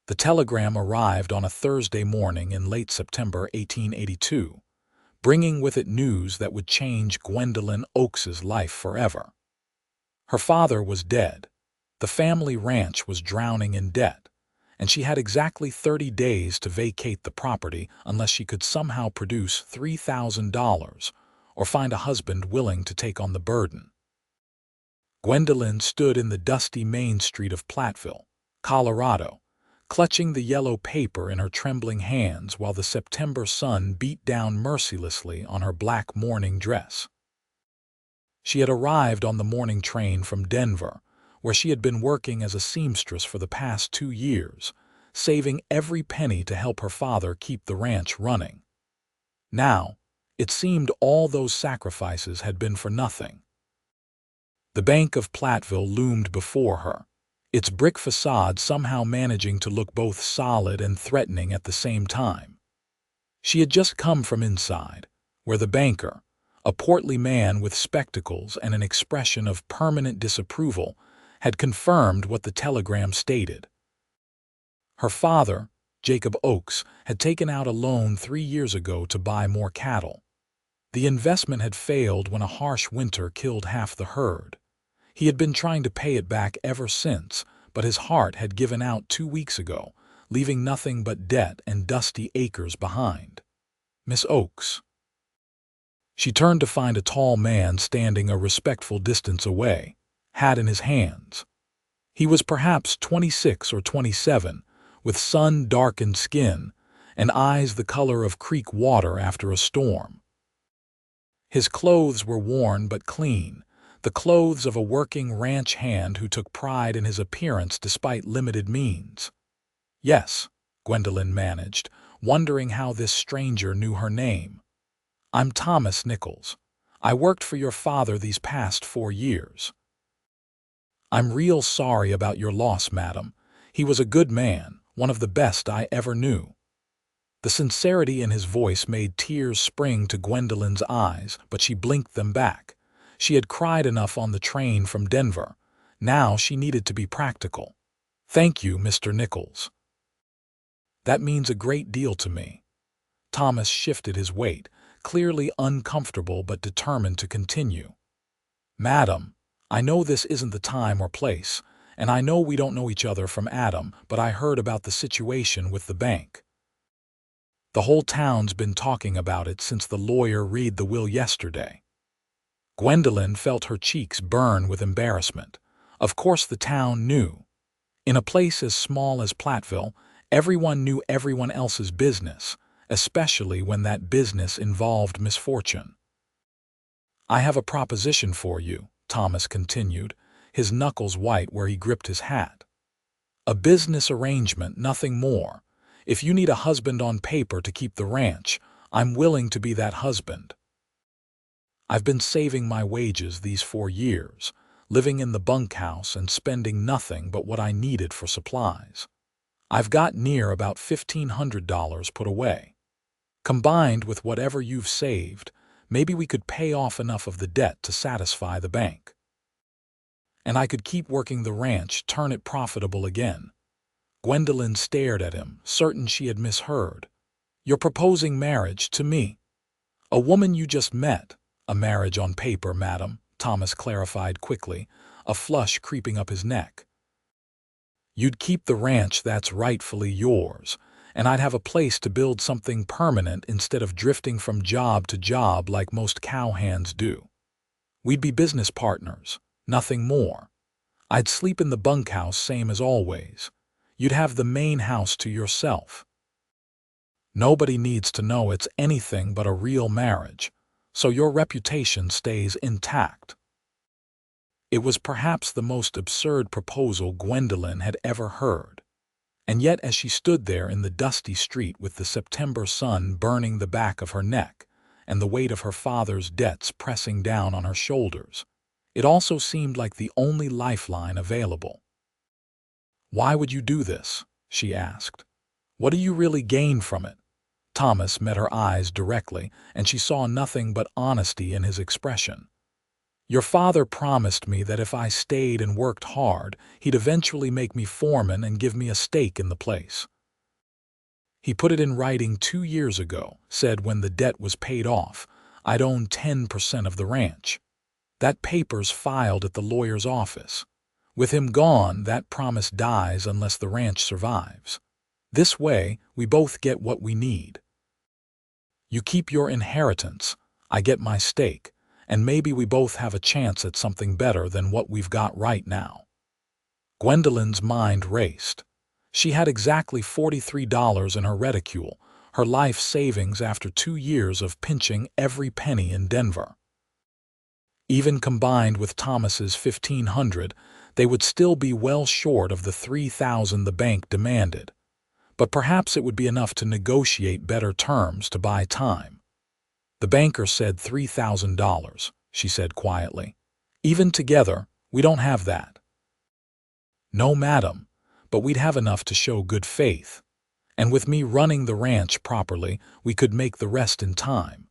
The telegram arrived on a Thursday morning in late September 1882, bringing with it news that would change Gwendolyn Oakes's life forever. Her father was dead, the family ranch was drowning in debt, and she had exactly 30 days to vacate the property unless she could somehow produce $3,000 or find a husband willing to take on the burden. Gwendolyn stood in the dusty main street of Platteville, Colorado, clutching the yellow paper in her trembling hands while the September sun beat down mercilessly on her black mourning dress. She had arrived on the morning train from Denver, where she had been working as a seamstress for the past 2 years, saving every penny to help her father keep the ranch running. Now, it seemed all those sacrifices had been for nothing. The Bank of Platteville loomed before her, its brick facade somehow managing to look both solid and threatening at the same time. She had just come from inside, where the banker, a portly man with spectacles and an expression of permanent disapproval, had confirmed what the telegram stated. Her father, Jacob Oakes, had taken out a loan 3 years ago to buy more cattle. The investment had failed when a harsh winter killed half the herd. He had been trying to pay it back ever since, but his heart had given out 2 weeks ago, leaving nothing but debt and dusty acres behind. Miss Oakes. She turned to find a tall man standing a respectful distance away, hat in his hands. He was perhaps 26 or 27, with sun-darkened skin and eyes the color of creek water after a storm. His clothes were worn but clean, the clothes of a working ranch hand who took pride in his appearance despite limited means. "Yes," Gwendolyn managed, wondering how this stranger knew her name. "I'm Thomas Nichols. I worked for your father these past 4 years. I'm real sorry about your loss, madam. He was a good man, one of the best I ever knew." The sincerity in his voice made tears spring to Gwendolyn's eyes, but she blinked them back. She had cried enough on the train from Denver. Now she needed to be practical. "Thank you, Mr. Nichols. That means a great deal to me." Thomas shifted his weight, clearly uncomfortable but determined to continue. "Madam, I know this isn't the time or place, and I know we don't know each other from Adam, but I heard about the situation with the bank. The whole town's been talking about it since the lawyer read the will yesterday." Gwendolyn felt her cheeks burn with embarrassment. Of course the town knew. In a place as small as Platteville, everyone knew everyone else's business, especially when that business involved misfortune. "I have a proposition for you," Thomas continued, his knuckles white where he gripped his hat. "A business arrangement, nothing more. If you need a husband on paper to keep the ranch, I'm willing to be that husband. I've been saving my wages these 4 years, living in the bunkhouse and spending nothing but what I needed for supplies. I've got near about $1,500 put away. Combined with whatever you've saved, maybe we could pay off enough of the debt to satisfy the bank. And I could keep working the ranch, turn it profitable again." Gwendolyn stared at him, certain she had misheard. "You're proposing marriage to me? A woman you just met?" "A marriage on paper, madam," Thomas clarified quickly, a flush creeping up his neck. "You'd keep the ranch that's rightfully yours, and I'd have a place to build something permanent instead of drifting from job to job like most cowhands do. We'd be business partners, nothing more. I'd sleep in the bunkhouse same as always. You'd have the main house to yourself. Nobody needs to know it's anything but a real marriage, so your reputation stays intact." It was perhaps the most absurd proposal Gwendolyn had ever heard. And yet as she stood there in the dusty street with the September sun burning the back of her neck and the weight of her father's debts pressing down on her shoulders, it also seemed like the only lifeline available. "Why would you do this?" she asked. "What do you really gain from it?" Thomas met her eyes directly, and she saw nothing but honesty in his expression. Your father promised me that if I stayed and worked hard, he'd eventually make me foreman and give me a stake in the place. He put it in writing 2 years ago, said when the debt was paid off, I'd own 10% of the ranch. That paper's filed at the lawyer's office. With him gone, that promise dies unless the ranch survives. This way, we both get what we need. You keep your inheritance, I get my stake, and maybe we both have a chance at something better than what we've got right now. Gwendolyn's mind raced. She had exactly $43 in her reticule, her life savings after 2 years of pinching every penny in Denver. Even combined with Thomas's $1,500, they would still be well short of the $3,000 the bank demanded. But perhaps it would be enough to negotiate better terms to buy time. The banker said $3,000, she said quietly. Even together, we don't have that. No, madam, but we'd have enough to show good faith. And with me running the ranch properly, we could make the rest in time.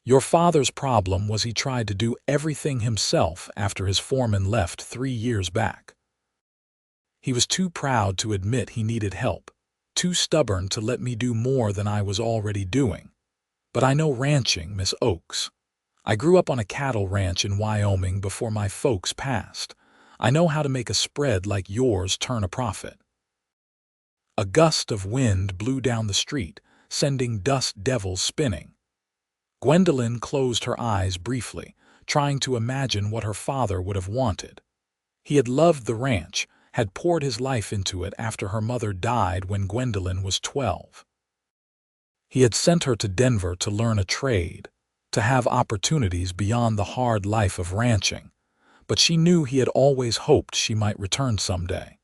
Your father's problem was he tried to do everything himself after his foreman left 3 years back. He was too proud to admit he needed help, too stubborn to let me do more than I was already doing. But I know ranching, Miss Oakes. I grew up on a cattle ranch in Wyoming before my folks passed. I know how to make a spread like yours turn a profit. A gust of wind blew down the street, sending dust devils spinning. Gwendolyn closed her eyes briefly, trying to imagine what her father would have wanted. He had loved the ranch, had poured his life into it after her mother died when Gwendolyn was 12. He had sent her to Denver to learn a trade, to have opportunities beyond the hard life of ranching, but she knew he had always hoped she might return someday.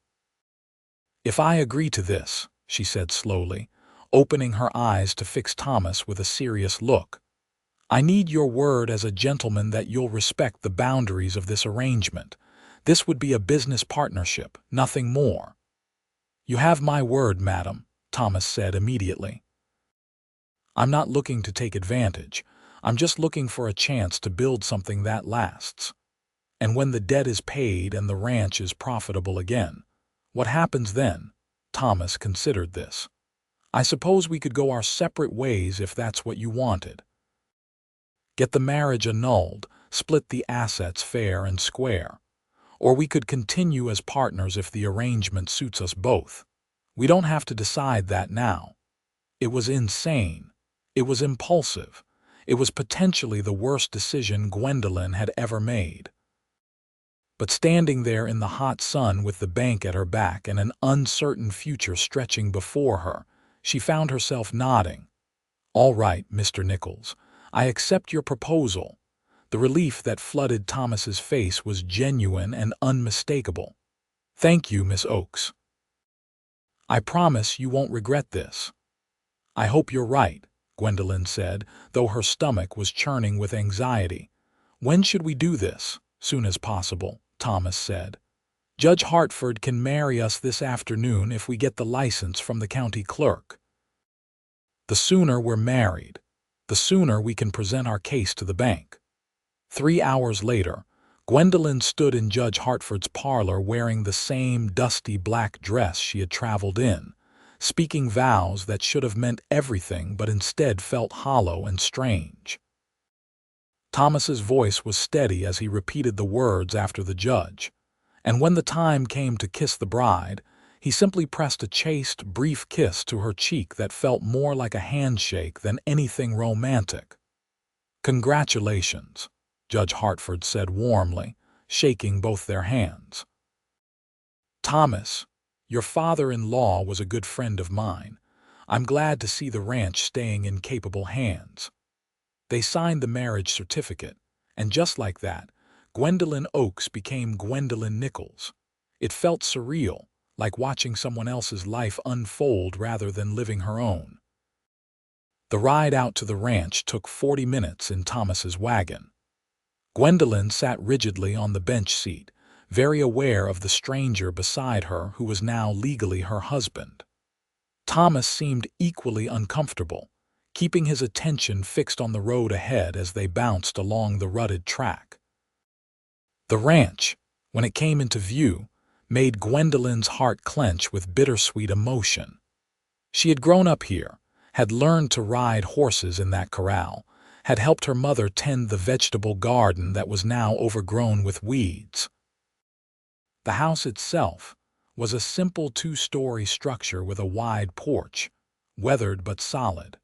If I agree to this, she said slowly, opening her eyes to fix Thomas with a serious look, I need your word as a gentleman that you'll respect the boundaries of this arrangement. This would be a business partnership, nothing more. You have my word, madam, Thomas said immediately. I'm not looking to take advantage. I'm just looking for a chance to build something that lasts. And when the debt is paid and the ranch is profitable again, what happens then? Thomas considered this. I suppose we could go our separate ways if that's what you wanted. Get the marriage annulled, split the assets fair and square. Or we could continue as partners if the arrangement suits us both. We don't have to decide that now. It was insane. It was impulsive. It was potentially the worst decision Gwendolyn had ever made. But standing there in the hot sun with the bank at her back and an uncertain future stretching before her, she found herself nodding. All right, Mr. Nichols, I accept your proposal. The relief that flooded Thomas's face was genuine and unmistakable. Thank you, Miss Oakes. I promise you won't regret this. I hope you're right, Gwendolyn said, though her stomach was churning with anxiety. When should we do this? Soon as possible, Thomas said. Judge Hartford can marry us this afternoon if we get the license from the county clerk. The sooner we're married, the sooner we can present our case to the bank. 3 hours later, Gwendolyn stood in Judge Hartford's parlor wearing the same dusty black dress she had traveled in, speaking vows that should have meant everything but instead felt hollow and strange. Thomas's voice was steady as he repeated the words after the judge, and when the time came to kiss the bride, he simply pressed a chaste, brief kiss to her cheek that felt more like a handshake than anything romantic. Congratulations, Judge Hartford said warmly, shaking both their hands. Thomas, your father-in-law was a good friend of mine. I'm glad to see the ranch staying in capable hands. They signed the marriage certificate, and just like that, Gwendolyn Oakes became Gwendolyn Nichols. It felt surreal, like watching someone else's life unfold rather than living her own. The ride out to the ranch took 40 minutes in Thomas's wagon. Gwendolyn sat rigidly on the bench seat, very aware of the stranger beside her who was now legally her husband. Thomas seemed equally uncomfortable, keeping his attention fixed on the road ahead as they bounced along the rutted track. The ranch, when it came into view, made Gwendolyn's heart clench with bittersweet emotion. She had grown up here, had learned to ride horses in that corral, had helped her mother tend the vegetable garden that was now overgrown with weeds. The house itself was a simple two-story structure with a wide porch, weathered but solid.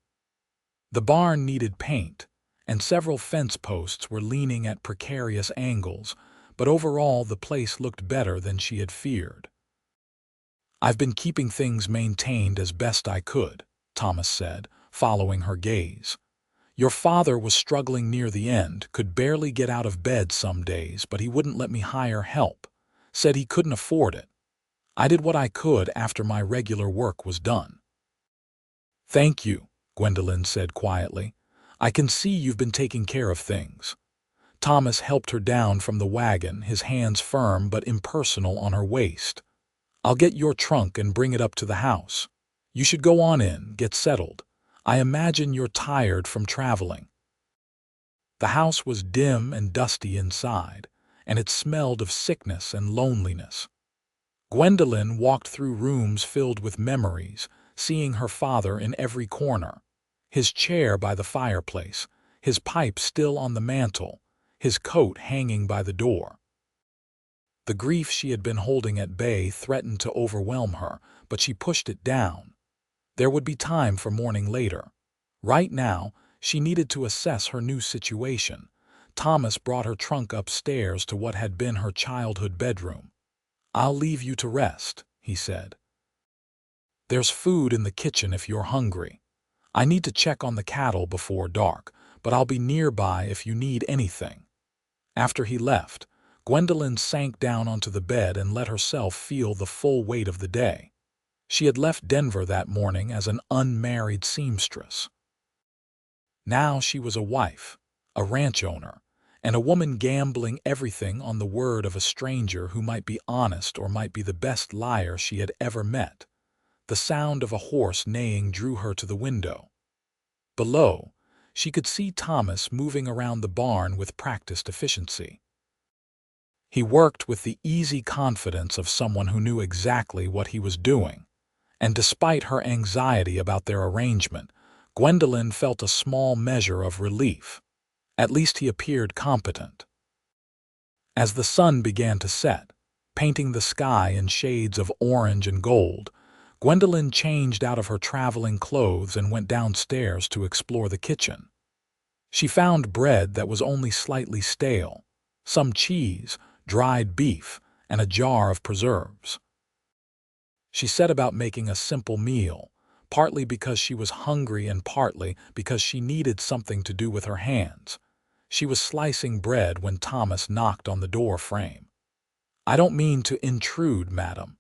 The barn needed paint, and several fence posts were leaning at precarious angles, but overall the place looked better than she had feared. "I've been keeping things maintained as best I could," Thomas said, following her gaze. "Your father was struggling near the end, could barely get out of bed some days, but he wouldn't let me hire help. Said he couldn't afford it. I did what I could after my regular work was done." "Thank you," Gwendolyn said quietly. "I can see you've been taking care of things." Thomas helped her down from the wagon, his hands firm but impersonal on her waist. "I'll get your trunk and bring it up to the house. You should go on in, get settled. I imagine you're tired from traveling." The house was dim and dusty inside, and it smelled of sickness and loneliness. Gwendolyn walked through rooms filled with memories, seeing her father in every corner. His chair by the fireplace, his pipe still on the mantel, his coat hanging by the door. The grief she had been holding at bay threatened to overwhelm her, but she pushed it down. There would be time for mourning later. Right now, she needed to assess her new situation. Thomas brought her trunk upstairs to what had been her childhood bedroom. "I'll leave you to rest," he said. "There's food in the kitchen if you're hungry. I need to check on the cattle before dark, but I'll be nearby if you need anything." After he left, Gwendolyn sank down onto the bed and let herself feel the full weight of the day. She had left Denver that morning as an unmarried seamstress. Now she was a wife, a ranch owner, and a woman gambling everything on the word of a stranger who might be honest or might be the best liar she had ever met. The sound of a horse neighing drew her to the window. Below, she could see Thomas moving around the barn with practiced efficiency. He worked with the easy confidence of someone who knew exactly what he was doing, and despite her anxiety about their arrangement, Gwendolyn felt a small measure of relief. At least he appeared competent. As the sun began to set, painting the sky in shades of orange and gold, Gwendolyn changed out of her traveling clothes and went downstairs to explore the kitchen. She found bread that was only slightly stale, some cheese, dried beef, and a jar of preserves. She set about making a simple meal, partly because she was hungry and partly because she needed something to do with her hands. She was slicing bread when Thomas knocked on the door frame. "I don't mean to intrude, madam."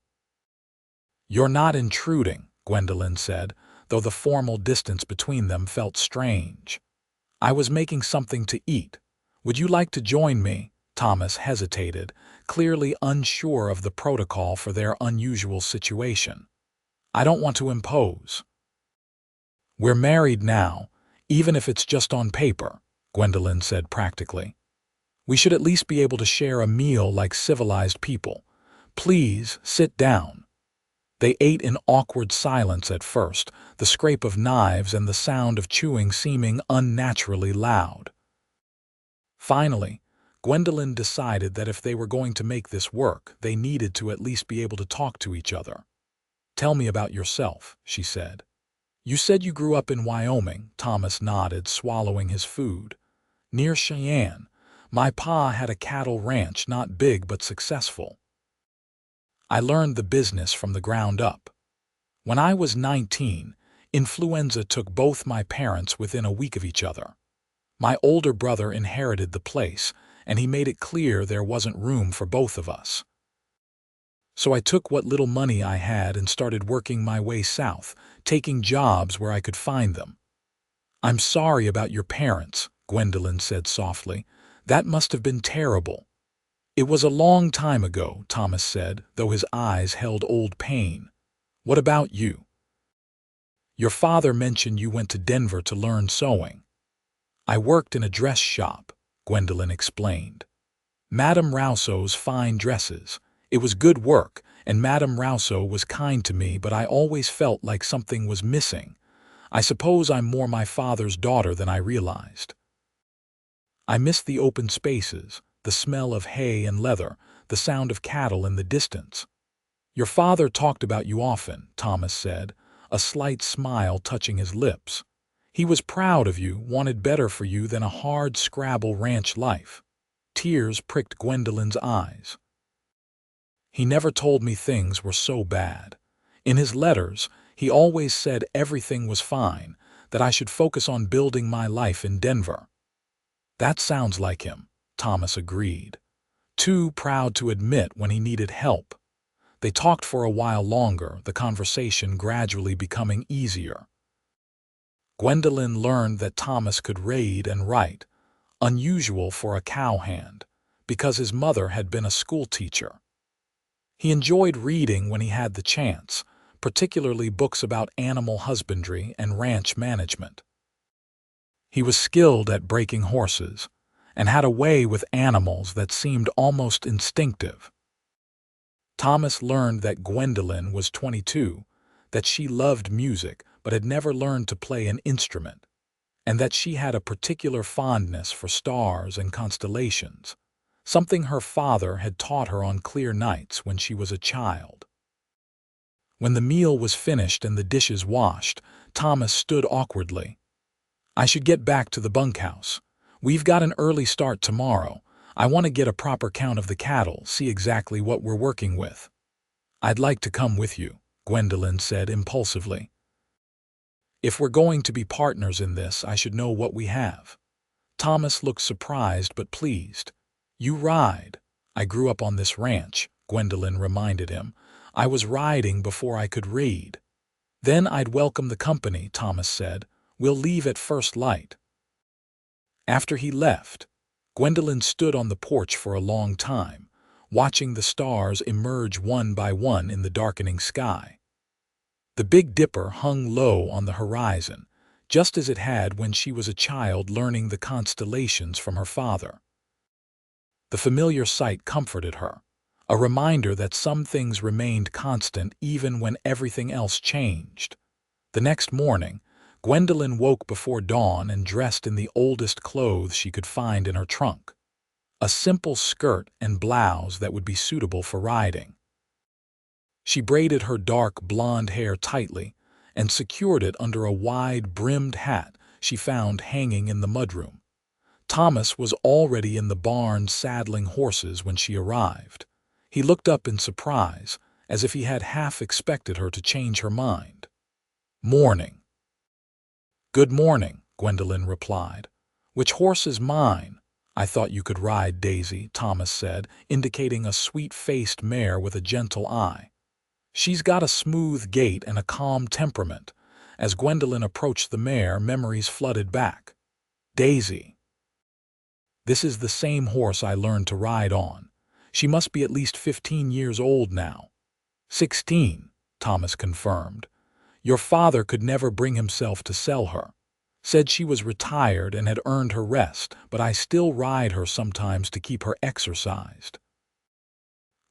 "You're not intruding," Gwendolyn said, though the formal distance between them felt strange. "I was making something to eat. Would you like to join me?" Thomas hesitated, clearly unsure of the protocol for their unusual situation. "I don't want to impose." "We're married now, even if it's just on paper," Gwendolyn said practically. "We should at least be able to share a meal like civilized people. Please sit down." They ate in awkward silence at first, the scrape of knives and the sound of chewing seeming unnaturally loud. Finally, Gwendolyn decided that if they were going to make this work, they needed to at least be able to talk to each other. "Tell me about yourself," she said. "You said you grew up in Wyoming," Thomas nodded, swallowing his food. "Near Cheyenne. My pa had a cattle ranch, not big but successful. I learned the business from the ground up. When I was 19, influenza took both my parents within a week of each other. My older brother inherited the place, and he made it clear there wasn't room for both of us. So I took what little money I had and started working my way south, taking jobs where I could find them." "I'm sorry about your parents," Gwendolyn said softly. "That must have been terrible." "It was a long time ago," Thomas said, though his eyes held old pain. "What about you?" "Your father mentioned you went to Denver to learn sewing." "I worked in a dress shop," Gwendolyn explained. Madame Rousseau's fine dresses. It was good work, and Madame Rousseau was kind to me, but I always felt like something was missing. I suppose I'm more my father's daughter than I realized. I missed the open spaces, the smell of hay and leather, the sound of cattle in the distance. Your father talked about you often, Thomas said, a slight smile touching his lips. He was proud of you, wanted better for you than a hard scrabble ranch life. Tears pricked Gwendolyn's eyes. He never told me things were so bad. In his letters, he always said everything was fine, that I should focus on building my life in Denver. That sounds like him, Thomas agreed. Too proud to admit when he needed help. They talked for a while longer, the conversation gradually becoming easier. Gwendolyn learned that Thomas could read and write, unusual for a cowhand, because his mother had been a schoolteacher. He enjoyed reading when he had the chance, particularly books about animal husbandry and ranch management. He was skilled at breaking horses, and had a way with animals that seemed almost instinctive. Thomas learned that Gwendolyn was 22, that she loved music but had never learned to play an instrument, and that she had a particular fondness for stars and constellations, something her father had taught her on clear nights when she was a child. When the meal was finished and the dishes washed, Thomas stood awkwardly. I should get back to the bunkhouse. We've got an early start tomorrow. I want to get a proper count of the cattle, see exactly what we're working with. I'd like to come with you, Gwendolyn said impulsively. If we're going to be partners in this, I should know what we have. Thomas looked surprised but pleased. You ride. I grew up on this ranch, Gwendolyn reminded him. I was riding before I could read. Then I'd welcome the company, Thomas said. We'll leave at first light. After he left, Gwendolyn stood on the porch for a long time, watching the stars emerge one by one in the darkening sky. The Big Dipper hung low on the horizon, just as it had when she was a child learning the constellations from her father. The familiar sight comforted her, a reminder that some things remained constant even when everything else changed. The next morning, Gwendolyn woke before dawn and dressed in the oldest clothes she could find in her trunk, a simple skirt and blouse that would be suitable for riding. She braided her dark blonde hair tightly and secured it under a wide-brimmed hat she found hanging in the mudroom. Thomas was already in the barn saddling horses when she arrived. He looked up in surprise, as if he had half expected her to change her mind. Morning. Good morning, Gwendolyn replied. Which horse is mine? I thought you could ride, Daisy, Thomas said, indicating a sweet-faced mare with a gentle eye. She's got a smooth gait and a calm temperament. As Gwendolyn approached the mare, memories flooded back. Daisy. This is the same horse I learned to ride on. She must be at least 15 years old now. 16, Thomas confirmed. Your father could never bring himself to sell her. Said she was retired and had earned her rest, but I still ride her sometimes to keep her exercised.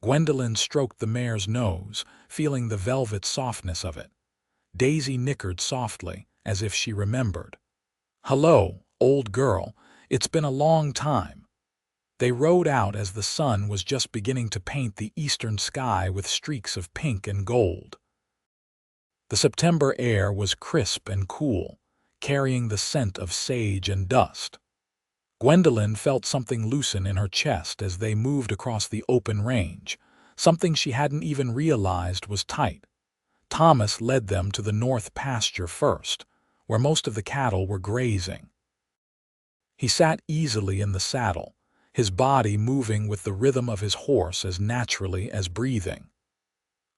Gwendolyn stroked the mare's nose, feeling the velvet softness of it. Daisy nickered softly, as if she remembered. Hello, old girl. It's been a long time. They rode out as the sun was just beginning to paint the eastern sky with streaks of pink and gold. The September air was crisp and cool, carrying the scent of sage and dust. Gwendolyn felt something loosen in her chest as they moved across the open range, something she hadn't even realized was tight. Thomas led them to the north pasture first, where most of the cattle were grazing. He sat easily in the saddle, his body moving with the rhythm of his horse as naturally as breathing.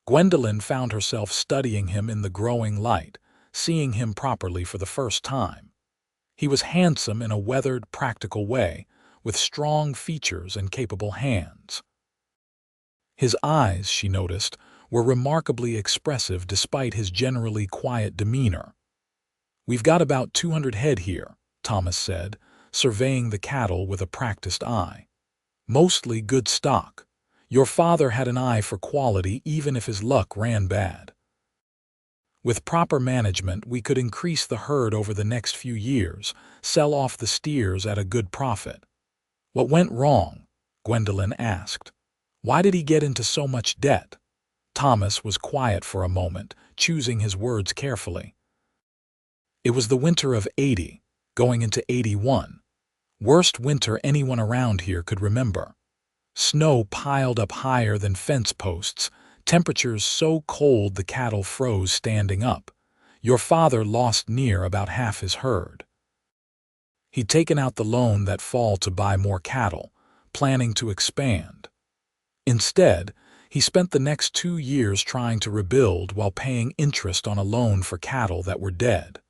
Gwendolyn found herself studying him in the growing light, seeing him properly for the first time. He was handsome in a weathered, practical way, with strong features and capable hands. His eyes, she noticed, were remarkably expressive despite his generally quiet demeanor. We've got about 200 head here, Thomas said, surveying the cattle with a practiced eye. Mostly good stock. Your father had an eye for quality even if his luck ran bad. With proper management, we could increase the herd over the next few years, sell off the steers at a good profit. What went wrong? Gwendolyn asked. Why did he get into so much debt? Thomas was quiet for a moment, choosing his words carefully. It was the winter of '80, going into '81. Worst winter anyone around here could remember. Snow piled up higher than fence posts, temperatures so cold the cattle froze standing up. Your father lost near about half his herd. He'd taken out the loan that fall to buy more cattle, planning to expand. Instead, he spent the next 2 years trying to rebuild while paying interest on a loan for cattle that were dead.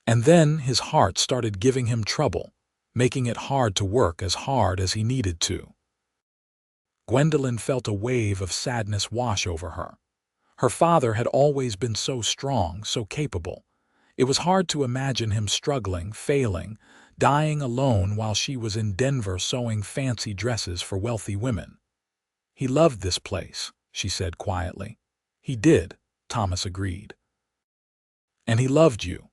And then his heart started giving him trouble, making it hard to work as hard as he needed to. Gwendolyn felt a wave of sadness wash over her. Her father had always been so strong, so capable. It was hard to imagine him struggling, failing, dying alone while she was in Denver sewing fancy dresses for wealthy women. He loved this place, she said quietly. He did, Thomas agreed. And he loved you.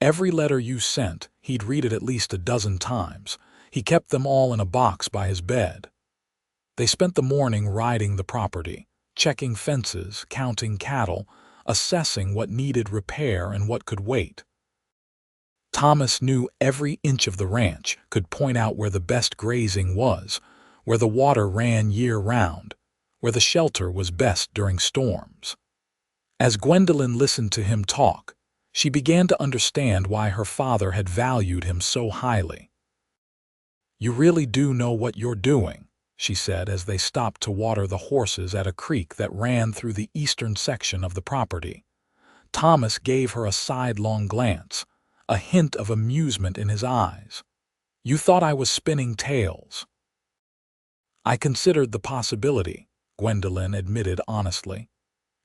Every letter you sent, he'd read it at least a dozen times. He kept them all in a box by his bed. They spent the morning riding the property, checking fences, counting cattle, assessing what needed repair and what could wait. Thomas knew every inch of the ranch, could point out where the best grazing was, where the water ran year-round, where the shelter was best during storms. As Gwendolyn listened to him talk, she began to understand why her father had valued him so highly. "You really do know what you're doing," she said as they stopped to water the horses at a creek that ran through the eastern section of the property. Thomas gave her a sidelong glance, a hint of amusement in his eyes. "You thought I was spinning tales." "I considered the possibility," Gwendolyn admitted honestly.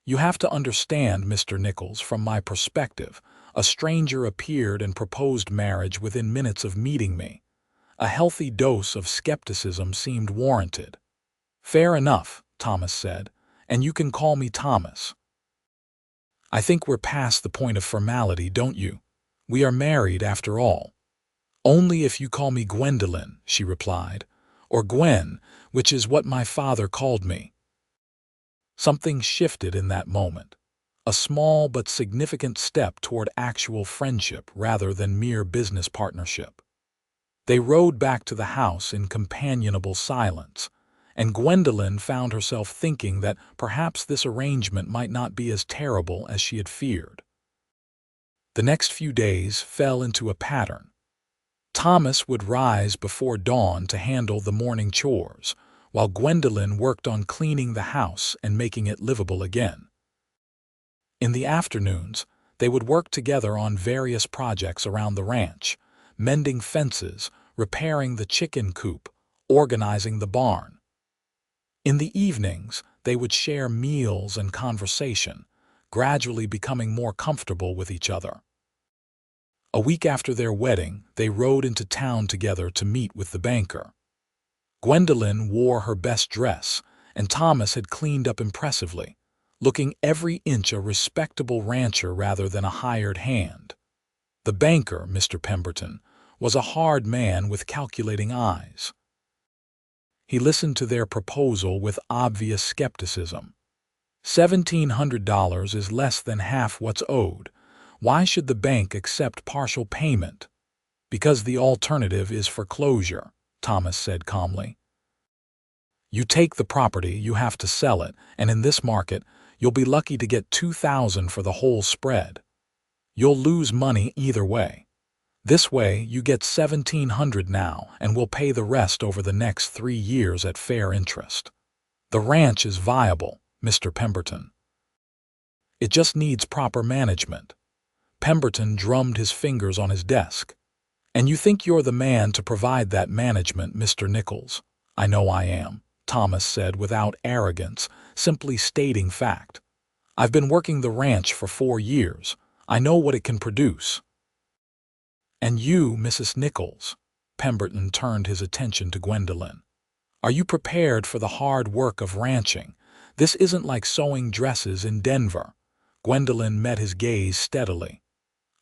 "You have to understand, Mr. Nichols, from my perspective, a stranger appeared and proposed marriage within minutes of meeting me. A healthy dose of skepticism seemed warranted." "Fair enough," Thomas said, "and you can call me Thomas." "I think we're past the point of formality, don't you? We are married after all." "Only if you call me Gwendolyn," she replied, "or Gwen, which is what my father called me." Something shifted in that moment, a small but significant step toward actual friendship rather than mere business partnership. They rode back to the house in companionable silence, and Gwendolyn found herself thinking that perhaps this arrangement might not be as terrible as she had feared. The next few days fell into a pattern. Thomas would rise before dawn to handle the morning chores, while Gwendolyn worked on cleaning the house and making it livable again. In the afternoons, they would work together on various projects around the ranch, mending fences, repairing the chicken coop, organizing the barn. In the evenings, they would share meals and conversation, gradually becoming more comfortable with each other. A week after their wedding, they rode into town together to meet with the banker. Gwendolyn wore her best dress, and Thomas had cleaned up impressively, looking every inch a respectable rancher rather than a hired hand. The banker, Mr. Pemberton, was a hard man with calculating eyes. He listened to their proposal with obvious skepticism. $1,700 is less than half what's owed. Why should the bank accept partial payment? Because the alternative is foreclosure, Thomas said calmly. You take the property, you have to sell it, and in this market, you'll be lucky to get $2,000 for the whole spread. You'll lose money either way. This way, you get $1,700 now, and we'll pay the rest over the next 3 years at fair interest. The ranch is viable, Mr. Pemberton. It just needs proper management. Pemberton drummed his fingers on his desk. And you think you're the man to provide that management, Mr. Nichols? I know I am, Thomas said without arrogance, simply stating fact. I've been working the ranch for 4 years. I know what it can produce. And you, Mrs. Nichols, Pemberton turned his attention to Gwendolyn. Are you prepared for the hard work of ranching? This isn't like sewing dresses in Denver. Gwendolyn met his gaze steadily.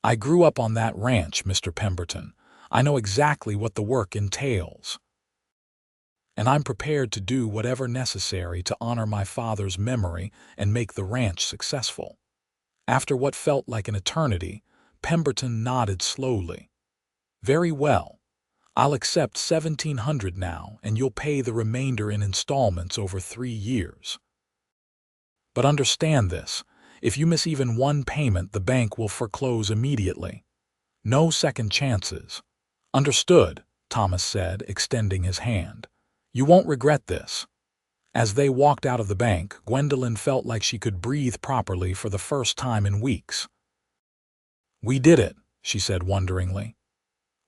I grew up on that ranch, Mr. Pemberton. I know exactly what the work entails. And I'm prepared to do whatever necessary to honor my father's memory and make the ranch successful. After what felt like an eternity, Pemberton nodded slowly. Very well. I'll accept $1,700 now, and you'll pay the remainder in installments over 3 years. But understand this, if you miss even one payment, the bank will foreclose immediately. No second chances. Understood, Thomas said, extending his hand. You won't regret this. As they walked out of the bank, Gwendolyn felt like she could breathe properly for the first time in weeks. We did it, she said wonderingly.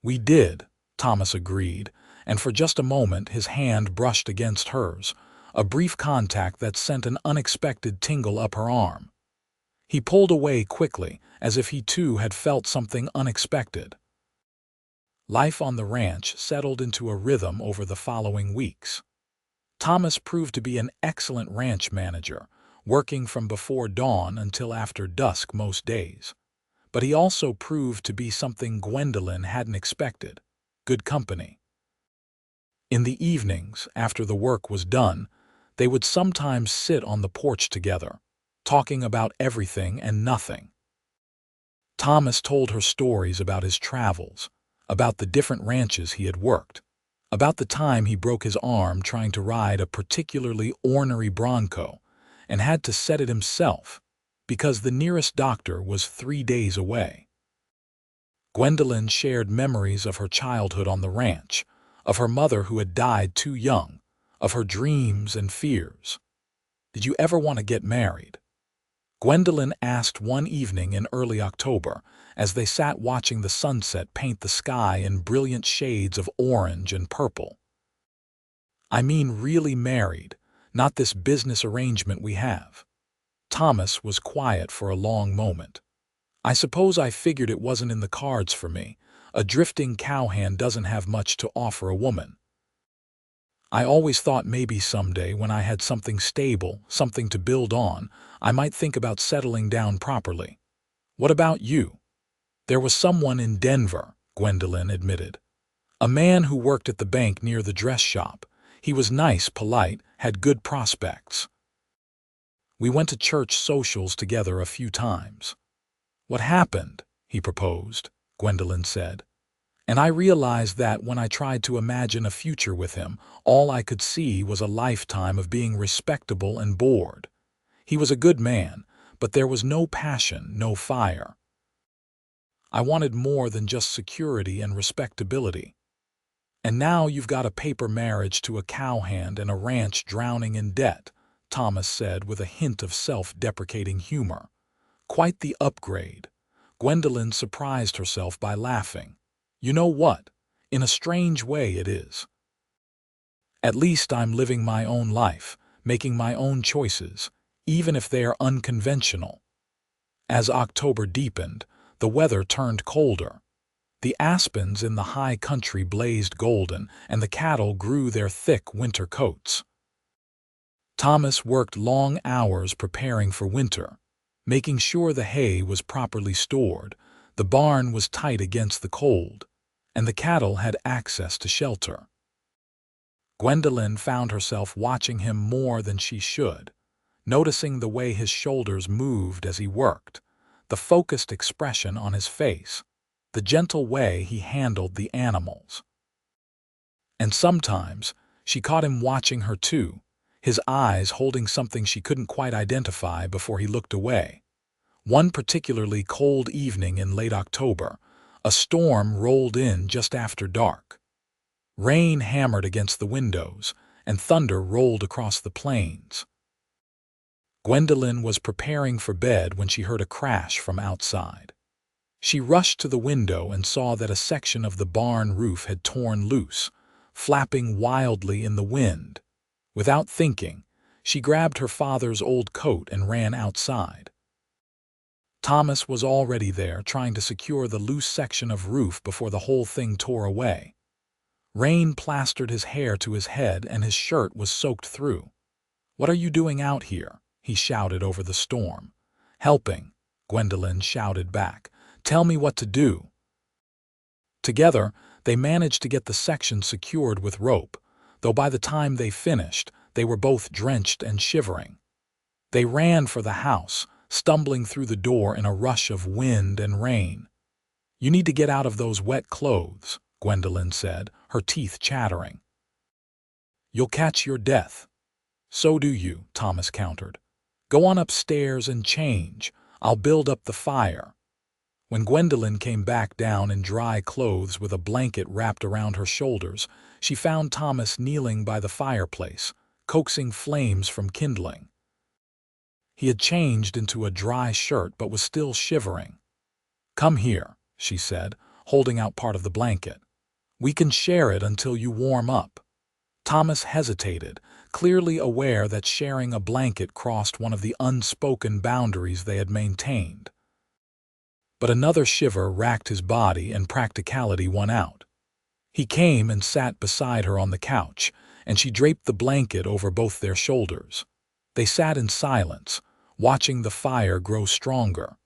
We did, Thomas agreed, and for just a moment his hand brushed against hers, a brief contact that sent an unexpected tingle up her arm. He pulled away quickly, as if he too had felt something unexpected. Life on the ranch settled into a rhythm over the following weeks. Thomas proved to be an excellent ranch manager, working from before dawn until after dusk most days. But he also proved to be something Gwendolyn hadn't expected: good company. In the evenings, after the work was done, they would sometimes sit on the porch together, talking about everything and nothing. Thomas told her stories about his travels, about the different ranches he had worked, about the time he broke his arm trying to ride a particularly ornery bronco and had to set it himself because the nearest doctor was 3 days away. Gwendolyn shared memories of her childhood on the ranch, of her mother who had died too young, of her dreams and fears. Did you ever want to get married? Gwendolyn asked one evening in early October as they sat watching the sunset paint the sky in brilliant shades of orange and purple. I mean really married, not this business arrangement we have. Thomas was quiet for a long moment. I suppose I figured it wasn't in the cards for me. A drifting cowhand doesn't have much to offer a woman. I always thought maybe someday when I had something stable, something to build on, I might think about settling down properly. What about you? There was someone in Denver, Gwendolyn admitted. A man who worked at the bank near the dress shop. He was nice, polite, had good prospects. We went to church socials together a few times. What happened? He proposed, Gwendolyn said. And I realized that when I tried to imagine a future with him, all I could see was a lifetime of being respectable and bored. He was a good man, but there was no passion, no fire. I wanted more than just security and respectability. And now you've got a paper marriage to a cowhand and a ranch drowning in debt, Thomas said with a hint of self-deprecating humor. Quite the upgrade. Gwendolyn surprised herself by laughing. You know what? In a strange way it is. At least I'm living my own life, making my own choices, even if they are unconventional. As October deepened, the weather turned colder. The aspens in the high country blazed golden, and the cattle grew their thick winter coats. Thomas worked long hours preparing for winter, making sure the hay was properly stored, the barn was tight against the cold, and the cattle had access to shelter. Gwendolyn found herself watching him more than she should, noticing the way his shoulders moved as he worked, the focused expression on his face, the gentle way he handled the animals. And sometimes she caught him watching her too, his eyes holding something she couldn't quite identify before he looked away. One particularly cold evening in late October, a storm rolled in just after dark. Rain hammered against the windows, and thunder rolled across the plains. Gwendolyn was preparing for bed when she heard a crash from outside. She rushed to the window and saw that a section of the barn roof had torn loose, flapping wildly in the wind. Without thinking, she grabbed her father's old coat and ran outside. Thomas was already there, trying to secure the loose section of roof before the whole thing tore away. Rain plastered his hair to his head and his shirt was soaked through. "What are you doing out here?" he shouted over the storm. "Helping," Gwendolyn shouted back. "Tell me what to do." Together, they managed to get the section secured with rope, though by the time they finished, they were both drenched and shivering. They ran for the house, stumbling through the door in a rush of wind and rain. "You need to get out of those wet clothes," Gwendolyn said, her teeth chattering. "You'll catch your death." "So do you," Thomas countered. "Go on upstairs and change. I'll build up the fire." When Gwendolyn came back down in dry clothes with a blanket wrapped around her shoulders, she found Thomas kneeling by the fireplace, coaxing flames from kindling. He had changed into a dry shirt but was still shivering. "Come here," she said, holding out part of the blanket. "We can share it until you warm up." Thomas hesitated, clearly aware that sharing a blanket crossed one of the unspoken boundaries they had maintained. But another shiver racked his body and practicality won out. He came and sat beside her on the couch, and she draped the blanket over both their shoulders. They sat in silence, watching the fire grow stronger.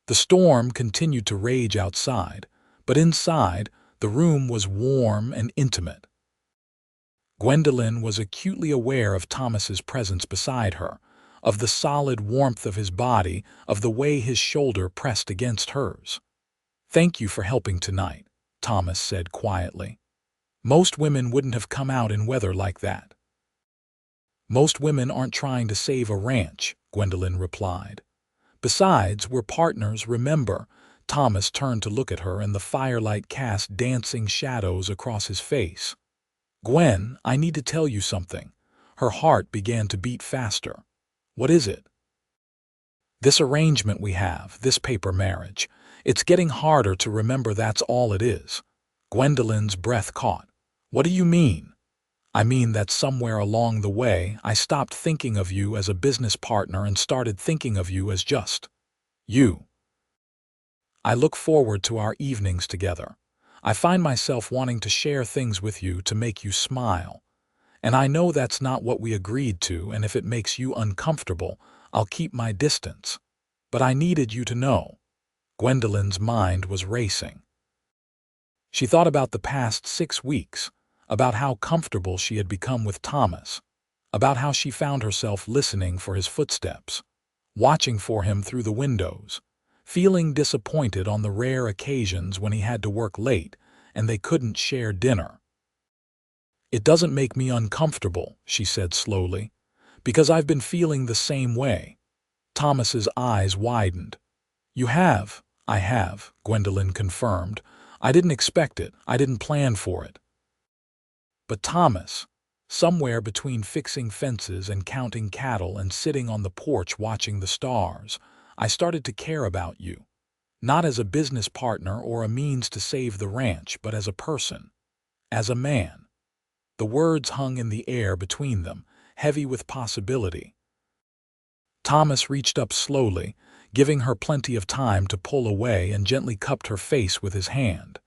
The storm continued to rage outside, but inside, the room was warm and intimate. Gwendolyn was acutely aware of Thomas's presence beside her, of the solid warmth of his body, of the way his shoulder pressed against hers. "Thank you for helping tonight," Thomas said quietly. "Most women wouldn't have come out in weather like that." "Most women aren't trying to save a ranch," Gwendolyn replied. "Besides, we're partners, remember?" Thomas turned to look at her and the firelight cast dancing shadows across his face. "Gwen, I need to tell you something." Her heart began to beat faster. "What is it?" "This arrangement we have, this paper marriage. It's getting harder to remember that's all it is." Gwendolyn's breath caught. "What do you mean?" "I mean that somewhere along the way, I stopped thinking of you as a business partner and started thinking of you as just you. I look forward to our evenings together. I find myself wanting to share things with you to make you smile. And I know that's not what we agreed to, and if it makes you uncomfortable, I'll keep my distance. But I needed you to know." Gwendolyn's mind was racing. She thought about the past 6 weeks, about how comfortable she had become with Thomas, about how she found herself listening for his footsteps, watching for him through the windows, feeling disappointed on the rare occasions when he had to work late and they couldn't share dinner. "It doesn't make me uncomfortable," she said slowly, "because I've been feeling the same way." Thomas's eyes widened. "You have?" "I have," Gwendolyn confirmed. "I didn't expect it. I didn't plan for it." "But Thomas," somewhere between fixing fences and counting cattle and sitting on the porch watching the stars, "I started to care about you. Not as a business partner or a means to save the ranch, but as a person. As a man." The words hung in the air between them, heavy with possibility. Thomas reached up slowly, giving her plenty of time to pull away, and gently cupped her face with his hand.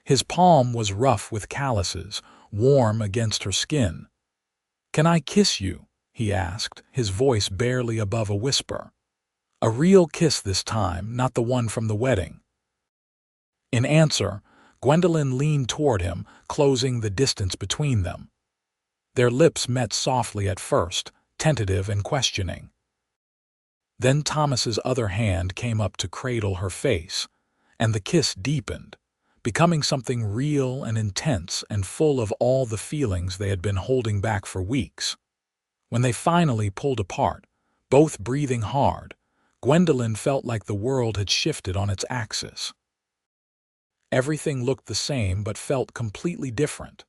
His palm was rough with calluses, warm against her skin. "Can I kiss you?" he asked, his voice barely above a whisper. A real kiss this time, not the one from the wedding. In answer, Gwendolyn leaned toward him, closing the distance between them. Their lips met softly at first, tentative and questioning. Then Thomas's other hand came up to cradle her face, and the kiss deepened, becoming something real and intense and full of all the feelings they had been holding back for weeks. When they finally pulled apart, both breathing hard, Gwendolyn felt like the world had shifted on its axis. Everything looked the same but felt completely different.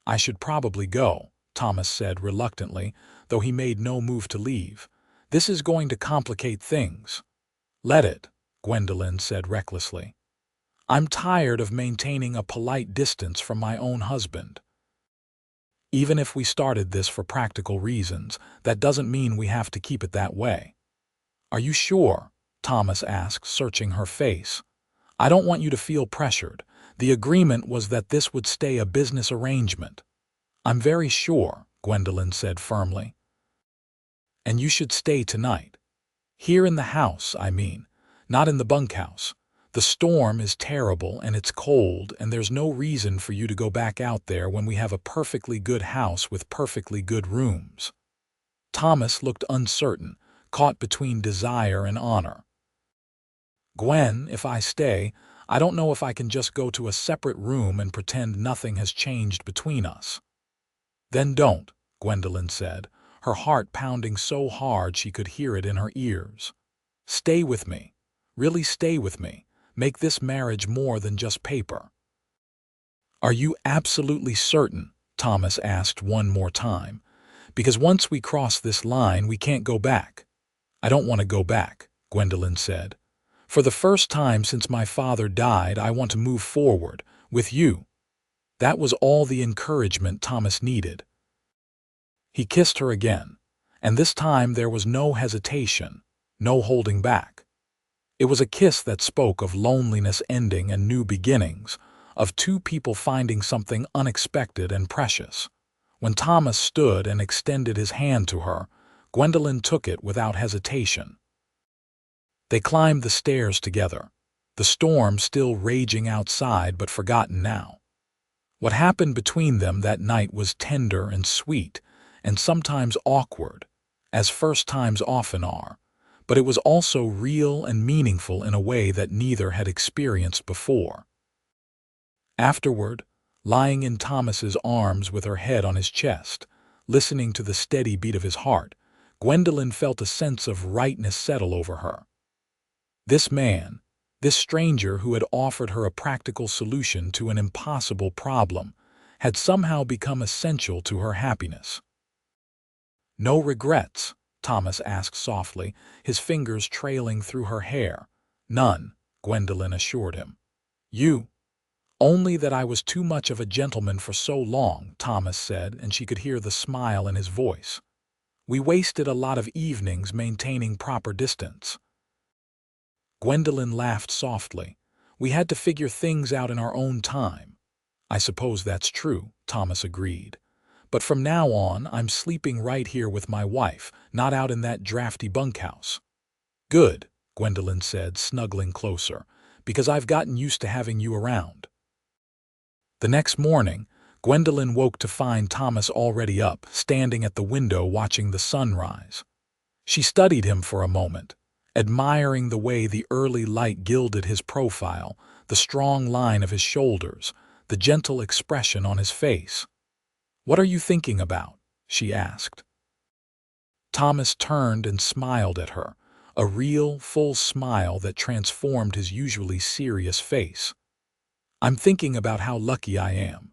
"I should probably go," Thomas said reluctantly, though he made no move to leave. "This is going to complicate things." "Let it," Gwendolyn said recklessly. "I'm tired of maintaining a polite distance from my own husband. Even if we started this for practical reasons, that doesn't mean we have to keep it that way." "Are you sure?" Thomas asked, searching her face. "I don't want you to feel pressured. The agreement was that this would stay a business arrangement. I'm very sure, Gwendolyn said firmly. And you should stay tonight. Here in the house, I mean, not in the bunkhouse. The storm is terrible and it's cold, and there's no reason for you to go back out there when we have a perfectly good house with perfectly good rooms. Thomas looked uncertain, caught between desire and honor. Gwen, if I stay, I don't know if I can just go to a separate room and pretend nothing has changed between us. Then don't, Gwendolyn said, her heart pounding so hard she could hear it in her ears. Stay with me. Really stay with me. Make this marriage more than just paper. Are you absolutely certain? Thomas asked one more time. Because once we cross this line, we can't go back. I don't want to go back, Gwendolyn said. For the first time since my father died, I want to move forward, with you. That was all the encouragement Thomas needed. He kissed her again, and this time there was no hesitation, no holding back. It was a kiss that spoke of loneliness ending and new beginnings, of two people finding something unexpected and precious. When Thomas stood and extended his hand to her, Gwendolyn took it without hesitation. They climbed the stairs together, the storm still raging outside but forgotten now. What happened between them that night was tender and sweet, and sometimes awkward, as first times often are, but it was also real and meaningful in a way that neither had experienced before. Afterward, lying in Thomas's arms with her head on his chest, listening to the steady beat of his heart, Gwendolyn felt a sense of rightness settle over her. This man, this stranger who had offered her a practical solution to an impossible problem, had somehow become essential to her happiness. No regrets? Thomas asked softly, his fingers trailing through her hair. None, Gwendolyn assured him. You? Only that I was too much of a gentleman for so long, Thomas said, and she could hear the smile in his voice. We wasted a lot of evenings maintaining proper distance. Gwendolyn laughed softly. We had to figure things out in our own time. I suppose that's true, Thomas agreed. But from now on, I'm sleeping right here with my wife, not out in that drafty bunkhouse. Good, Gwendolyn said, snuggling closer, because I've gotten used to having you around. The next morning, Gwendolyn woke to find Thomas already up, standing at the window watching the sunrise. She studied him for a moment, admiring the way the early light gilded his profile, the strong line of his shoulders, the gentle expression on his face. What are you thinking about? She asked. Thomas turned and smiled at her, a real, full smile that transformed his usually serious face. I'm thinking about how lucky I am.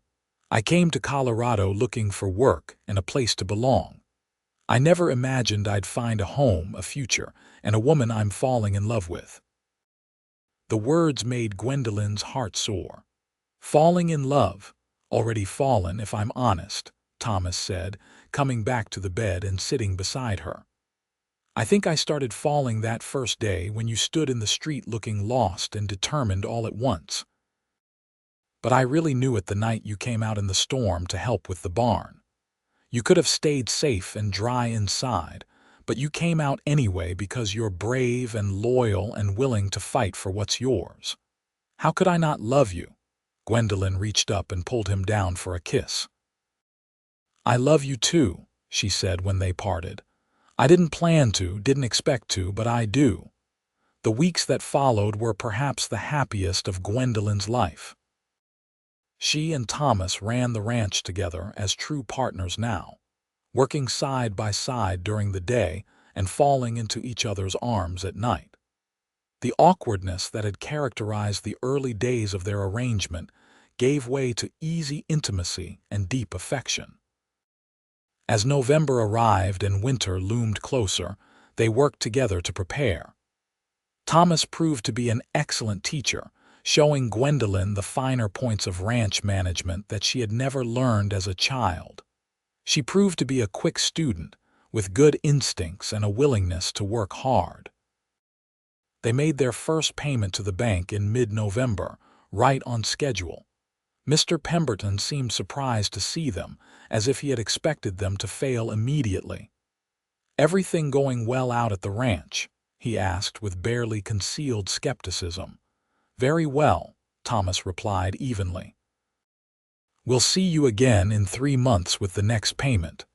I came to Colorado looking for work and a place to belong. I never imagined I'd find a home, a future, and a woman I'm falling in love with. The words made Gwendolyn's heart soar. Falling in love, already fallen if I'm honest, Thomas said, coming back to the bed and sitting beside her. I think I started falling that first day when you stood in the street looking lost and determined all at once. But I really knew it the night you came out in the storm to help with the barn. You could have stayed safe and dry inside, but you came out anyway because you're brave and loyal and willing to fight for what's yours. How could I not love you? Gwendolyn reached up and pulled him down for a kiss. I love you too, she said when they parted. I didn't plan to, didn't expect to, but I do. The weeks that followed were perhaps the happiest of Gwendolyn's life. She and Thomas ran the ranch together as true partners now, working side by side during the day and falling into each other's arms at night. The awkwardness that had characterized the early days of their arrangement gave way to easy intimacy and deep affection. As November arrived and winter loomed closer, they worked together to prepare. Thomas proved to be an excellent teacher, showing Gwendolyn the finer points of ranch management that she had never learned as a child. She proved to be a quick student, with good instincts and a willingness to work hard. They made their first payment to the bank in mid-November, right on schedule. Mr. Pemberton seemed surprised to see them, as if he had expected them to fail immediately. "Everything going well out at the ranch?" he asked with barely concealed skepticism. "Very well," Thomas replied evenly. "We'll see you again in 3 months with the next payment."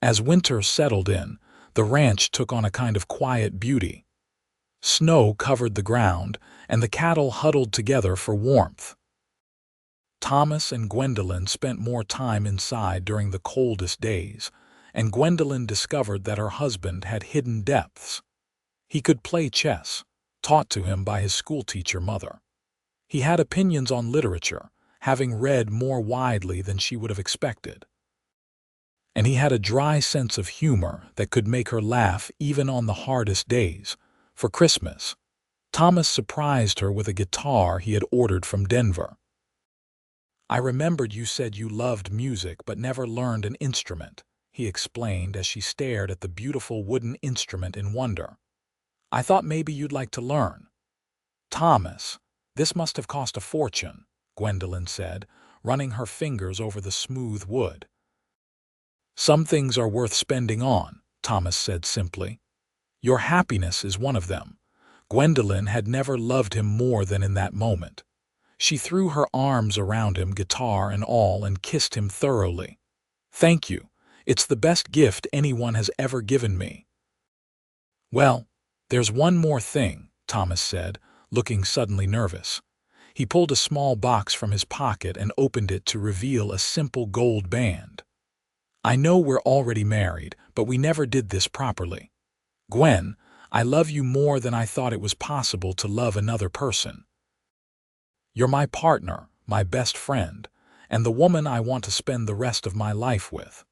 As winter settled in, the ranch took on a kind of quiet beauty. Snow covered the ground, and the cattle huddled together for warmth. Thomas and Gwendolyn spent more time inside during the coldest days, and Gwendolyn discovered that her husband had hidden depths. He could play chess, taught to him by his schoolteacher mother. He had opinions on literature, having read more widely than she would have expected. And he had a dry sense of humor that could make her laugh even on the hardest days. For Christmas, Thomas surprised her with a guitar he had ordered from Denver. "I remembered you said you loved music but never learned an instrument," he explained as she stared at the beautiful wooden instrument in wonder. "I thought maybe you'd like to learn." "Thomas, this must have cost a fortune," Gwendolyn said, running her fingers over the smooth wood. "Some things are worth spending on," Thomas said simply. "Your happiness is one of them." Gwendolyn had never loved him more than in that moment. She threw her arms around him, guitar and all, and kissed him thoroughly. "Thank you. It's the best gift anyone has ever given me." "Well, there's one more thing," Thomas said, looking suddenly nervous. He pulled a small box from his pocket and opened it to reveal a simple gold band. "I know we're already married, but we never did this properly. Gwen, I love you more than I thought it was possible to love another person. You're my partner, my best friend, and the woman I want to spend the rest of my life with.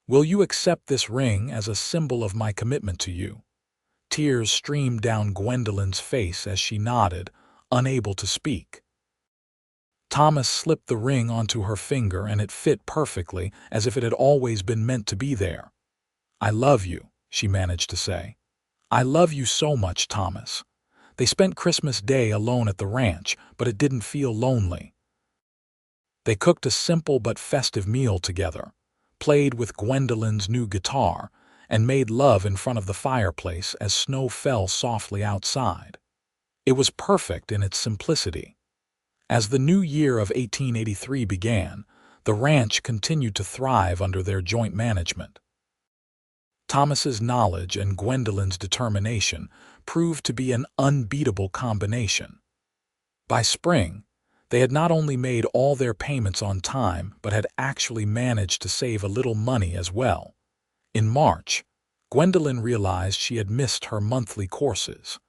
Will you accept this ring as a symbol of my commitment to you?" Tears streamed down Gwendolyn's face as she nodded, unable to speak. Thomas slipped the ring onto her finger, and it fit perfectly, as if it had always been meant to be there. "I love you," she managed to say. "I love you so much, Thomas." They spent Christmas Day alone at the ranch, but it didn't feel lonely. They cooked a simple but festive meal together, played with Gwendolyn's new guitar, and made love in front of the fireplace as snow fell softly outside. It was perfect in its simplicity. As the new year of 1883 began, the ranch continued to thrive under their joint management. Thomas's knowledge and Gwendolyn's determination proved to be an unbeatable combination. By spring, they had not only made all their payments on time, but had actually managed to save a little money as well. In March, Gwendolyn realized she had missed her monthly courses.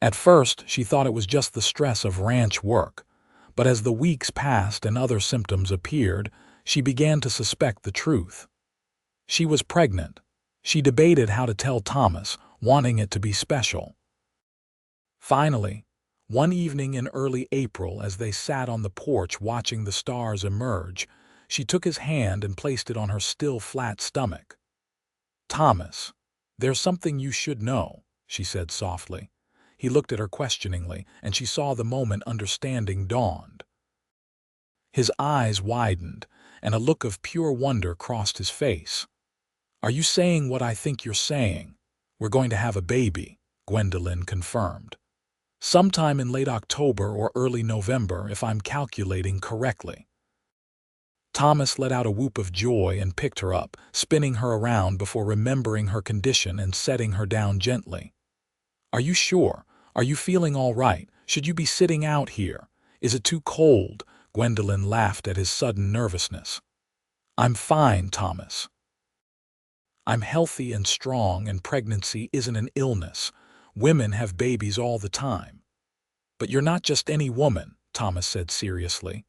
At first, she thought it was just the stress of ranch work, but as the weeks passed and other symptoms appeared, she began to suspect the truth. She was pregnant. She debated how to tell Thomas, wanting it to be special. Finally, one evening in early April, as they sat on the porch watching the stars emerge, she took his hand and placed it on her still flat stomach. "Thomas, there's something you should know," she said softly. He looked at her questioningly, and she saw the moment understanding dawned. His eyes widened, and a look of pure wonder crossed his face. "Are you saying what I think you're saying? We're going to have a baby," Gwendolyn confirmed. "Sometime in late October or early November, if I'm calculating correctly." Thomas let out a whoop of joy and picked her up, spinning her around before remembering her condition and setting her down gently. "Are you sure? Are you feeling all right? Should you be sitting out here? Is it too cold?" Gwendolyn laughed at his sudden nervousness. "I'm fine, Thomas. I'm healthy and strong, and pregnancy isn't an illness. Women have babies all the time." "But you're not just any woman," Thomas said seriously.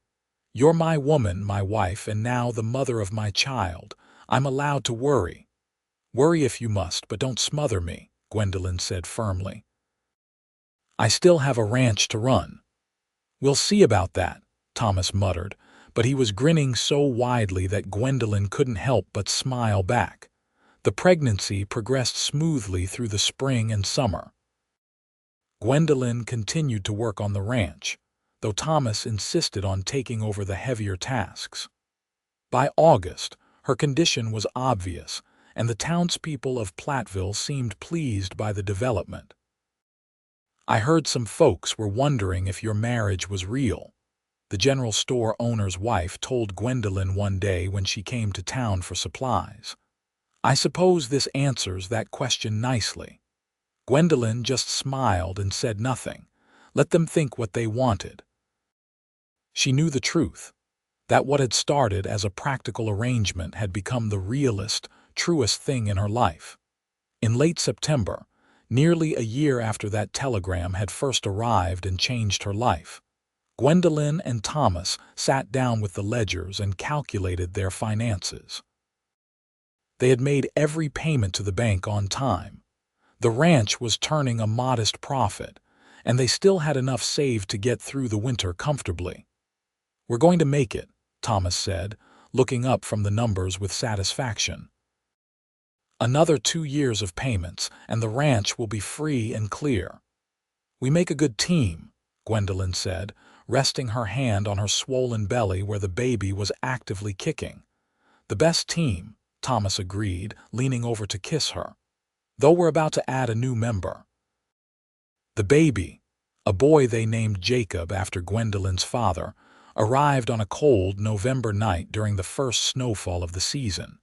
"You're my woman, my wife, and now the mother of my child. I'm allowed to worry." "Worry if you must, but don't smother me," Gwendolyn said firmly. "I still have a ranch to run." "We'll see about that," Thomas muttered, but he was grinning so widely that Gwendolyn couldn't help but smile back. The pregnancy progressed smoothly through the spring and summer. Gwendolyn continued to work on the ranch. though Thomas insisted on taking over the heavier tasks. By August, her condition was obvious, and the townspeople of Platteville seemed pleased by the development. "I heard some folks were wondering if your marriage was real," the general store owner's wife told Gwendolyn one day when she came to town for supplies. "I suppose this answers that question nicely." Gwendolyn just smiled and said nothing. Let them think what they wanted. She knew the truth, that what had started as a practical arrangement had become the realest, truest thing in her life. In late September, nearly a year after that telegram had first arrived and changed her life, Gwendolyn and Thomas sat down with the ledgers and calculated their finances. They had made every payment to the bank on time. The ranch was turning a modest profit, and they still had enough saved to get through the winter comfortably. "We're going to make it," Thomas said, looking up from the numbers with satisfaction. "Another 2 years of payments, and the ranch will be free and clear." "We make a good team," Gwendolyn said, resting her hand on her swollen belly where the baby was actively kicking. "The best team," Thomas agreed, leaning over to kiss her. "Though we're about to add a new member." The baby, a boy they named Jacob after Gwendolyn's father, arrived on a cold November night during the first snowfall of the season.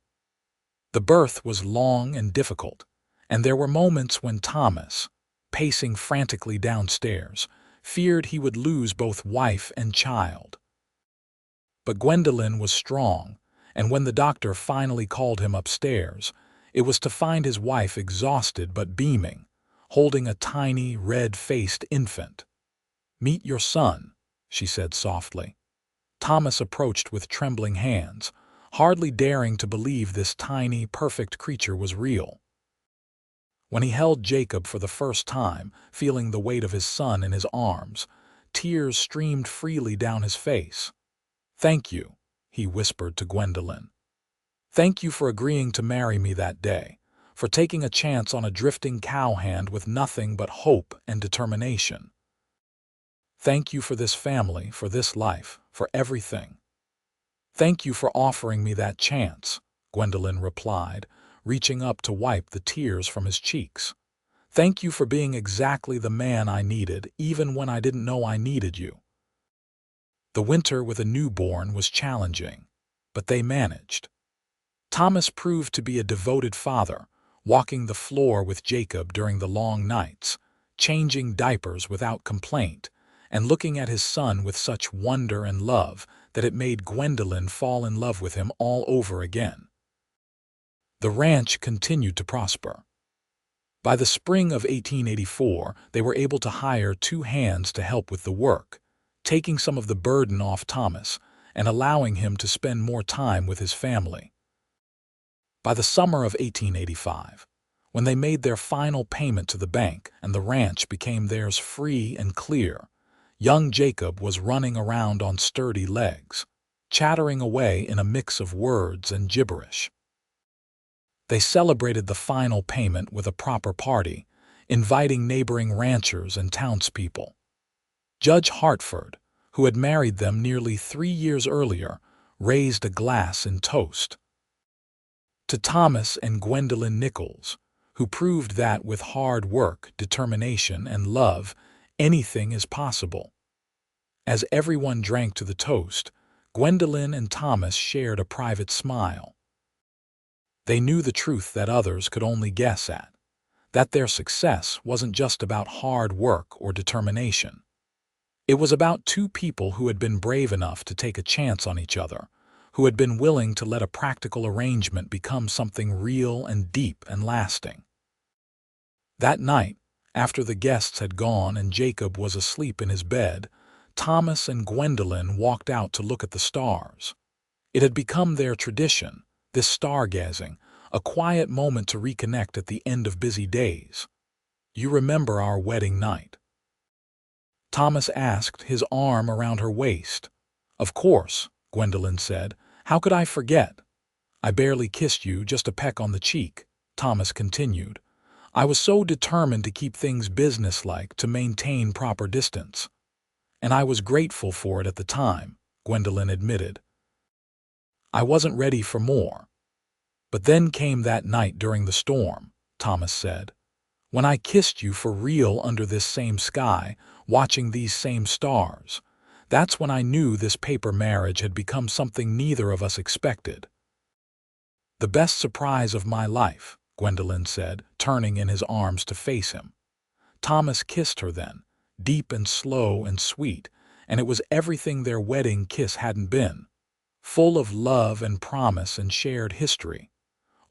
The birth was long and difficult, and there were moments when Thomas, pacing frantically downstairs, feared he would lose both wife and child. But Gwendolyn was strong, and when the doctor finally called him upstairs, it was to find his wife exhausted but beaming, holding a tiny, red-faced infant. "Meet your son," she said softly. Thomas approached with trembling hands, hardly daring to believe this tiny, perfect creature was real. When he held Jacob for the first time, feeling the weight of his son in his arms, tears streamed freely down his face. "Thank you," he whispered to Gwendolyn. "Thank you for agreeing to marry me that day, for taking a chance on a drifting cowhand with nothing but hope and determination. Thank you for this family, for this life, for everything." "Thank you for offering me that chance," Gwendolyn replied, reaching up to wipe the tears from his cheeks. "Thank you for being exactly the man I needed, even when I didn't know I needed you." The winter with a newborn was challenging, but they managed. Thomas proved to be a devoted father, walking the floor with Jacob during the long nights, changing diapers without complaint, and looking at his son with such wonder and love that it made Gwendolyn fall in love with him all over again. The ranch continued to prosper. By the spring of 1884, they were able to hire 2 hands to help with the work, taking some of the burden off Thomas and allowing him to spend more time with his family. By the summer of 1885, when they made their final payment to the bank and the ranch became theirs free and clear, young Jacob was running around on sturdy legs, chattering away in a mix of words and gibberish. They celebrated the final payment with a proper party, inviting neighboring ranchers and townspeople. Judge Hartford, who had married them nearly 3 years earlier, raised a glass in toast. To Thomas and Gwendolyn Nichols, who proved that with hard work, determination, and love, anything is possible. As everyone drank to the toast, Gwendolyn and Thomas shared a private smile. They knew the truth that others could only guess at, that their success wasn't just about hard work or determination. It was about 2 people who had been brave enough to take a chance on each other, who had been willing to let a practical arrangement become something real and deep and lasting. That night, after the guests had gone and Jacob was asleep in his bed, Thomas and Gwendolyn walked out to look at the stars. It had become their tradition, this stargazing, a quiet moment to reconnect at the end of busy days. "You remember our wedding night?" Thomas asked, his arm around her waist. "Of course," Gwendolyn said. "How could I forget?" "I barely kissed you, just a peck on the cheek," Thomas continued. "I was so determined to keep things businesslike, to maintain proper distance." And I was grateful for it at the time, Gwendolyn admitted. I wasn't ready for more. But then came that night during the storm, Thomas said. When I kissed you for real under this same sky, watching these same stars. That's when I knew this paper marriage had become something neither of us expected. The best surprise of my life, Gwendolyn said, turning in his arms to face him. Thomas kissed her then, deep and slow and sweet, and it was everything their wedding kiss hadn't been. Full of love and promise and shared history.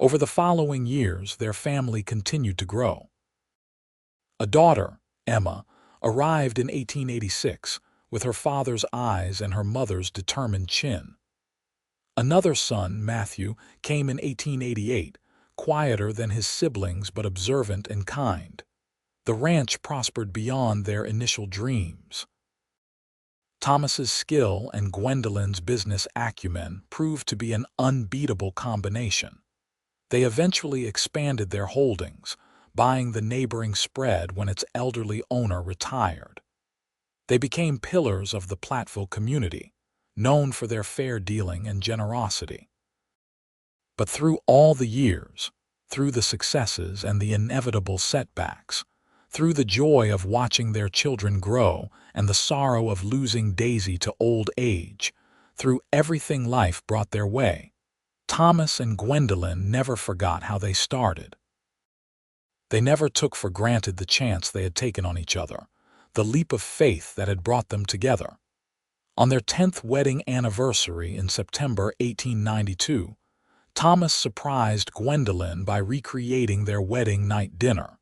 Over the following years, their family continued to grow. A daughter, Emma, arrived in 1886 with her father's eyes and her mother's determined chin. Another son, Matthew, came in 1888, quieter than his siblings but observant and kind. The ranch prospered beyond their initial dreams. Thomas's skill and Gwendolyn's business acumen proved to be an unbeatable combination. They eventually expanded their holdings, buying the neighboring spread when its elderly owner retired. They became pillars of the Platteville community, known for their fair dealing and generosity. But through all the years, through the successes and the inevitable setbacks, through the joy of watching their children grow and the sorrow of losing Daisy to old age, through everything life brought their way, Thomas and Gwendolyn never forgot how they started. They never took for granted the chance they had taken on each other, the leap of faith that had brought them together. On their 10th wedding anniversary in September 1892, Thomas surprised Gwendolyn by recreating their wedding night dinner.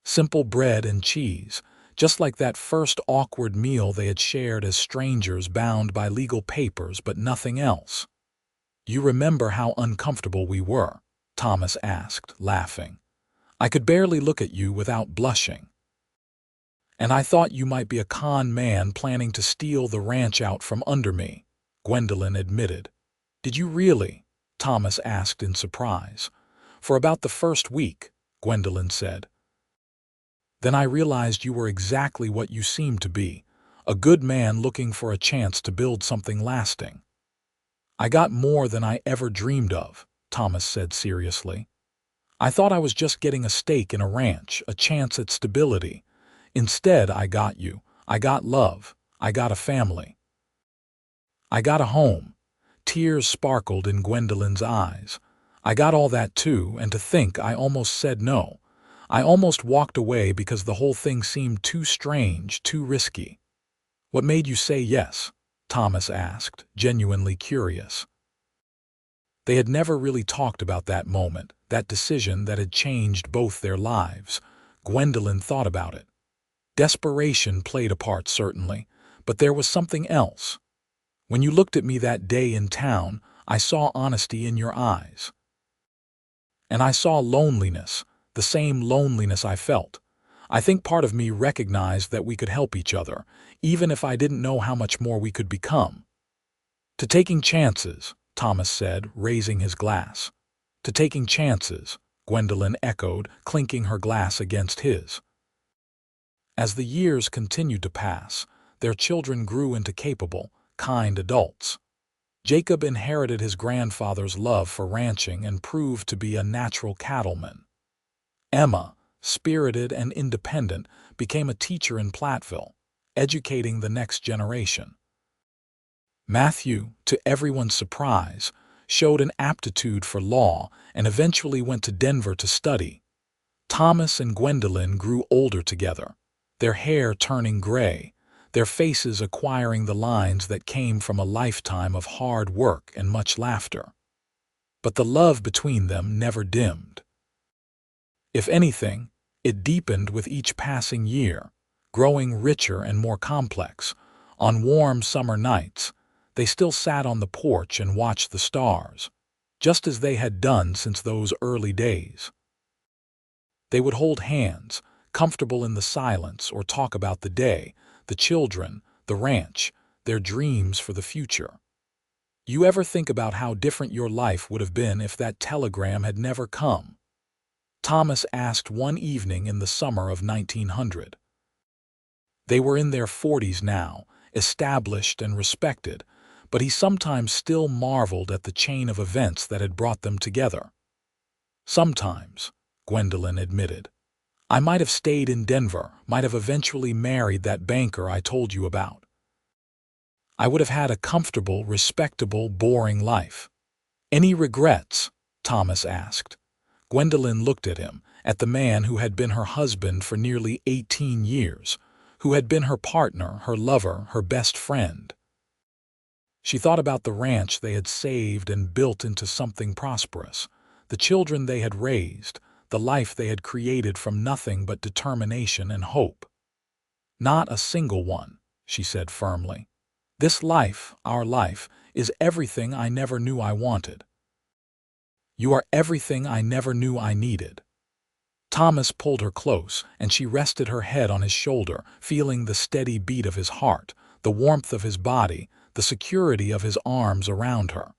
Simple bread and cheese, just like that first awkward meal they had shared as strangers bound by legal papers but nothing else. "You remember how uncomfortable we were?" Thomas asked, laughing. "I could barely look at you without blushing. And I thought you might be a con man planning to steal the ranch out from under me," Gwendolyn admitted. "Did you really?" Thomas asked in surprise. "For about the first week," Gwendolyn said. "Then I realized you were exactly what you seemed to be, a good man looking for a chance to build something lasting." "I got more than I ever dreamed of," Thomas said seriously. "I thought I was just getting a stake in a ranch, a chance at stability. Instead, I got you. I got love. I got a family. I got a home." Tears sparkled in Gwendolyn's eyes. "I got all that too, and to think I almost said no. I almost walked away because the whole thing seemed too strange, too risky." "What made you say yes?" Thomas asked, genuinely curious. They had never really talked about that moment, that decision that had changed both their lives. Gwendolyn thought about it. Desperation played a part, certainly, but there was something else. "When you looked at me that day in town, I saw honesty in your eyes. And I saw loneliness, the same loneliness I felt. I think part of me recognized that we could help each other, even if I didn't know how much more we could become." "To taking chances," Thomas said, raising his glass. "To taking chances," Gwendolyn echoed, clinking her glass against his. As the years continued to pass, their children grew into capable, kind adults. Jacob inherited his grandfather's love for ranching and proved to be a natural cattleman. Emma, spirited and independent, became a teacher in Platteville, educating the next generation. Matthew, to everyone's surprise, showed an aptitude for law and eventually went to Denver to study. Thomas and Gwendolyn grew older together, their hair turning gray, their faces acquiring the lines that came from a lifetime of hard work and much laughter. But the love between them never dimmed. If anything, it deepened with each passing year, growing richer and more complex. On warm summer nights, they still sat on the porch and watched the stars, just as they had done since those early days. They would hold hands, comfortable in the silence, or talk about the day, the children, the ranch, their dreams for the future. "You ever think about how different your life would have been if that telegram had never come?" Thomas asked one evening in the summer of 1900. They were in their 40s now, established and respected, but he sometimes still marveled at the chain of events that had brought them together. "Sometimes," Gwendolyn admitted, "I might have stayed in Denver, might have eventually married that banker I told you about. I would have had a comfortable, respectable, boring life." "Any regrets?" Thomas asked. Gwendolyn looked at him, at the man who had been her husband for nearly 18 years, who had been her partner, her lover, her best friend. She thought about the ranch they had saved and built into something prosperous, the children they had raised, the life they had created from nothing but determination and hope. "Not a single one," she said firmly. "This life, our life, is everything I never knew I wanted. You are everything I never knew I needed." Thomas pulled her close, and she rested her head on his shoulder, feeling the steady beat of his heart, the warmth of his body, the security of his arms around her.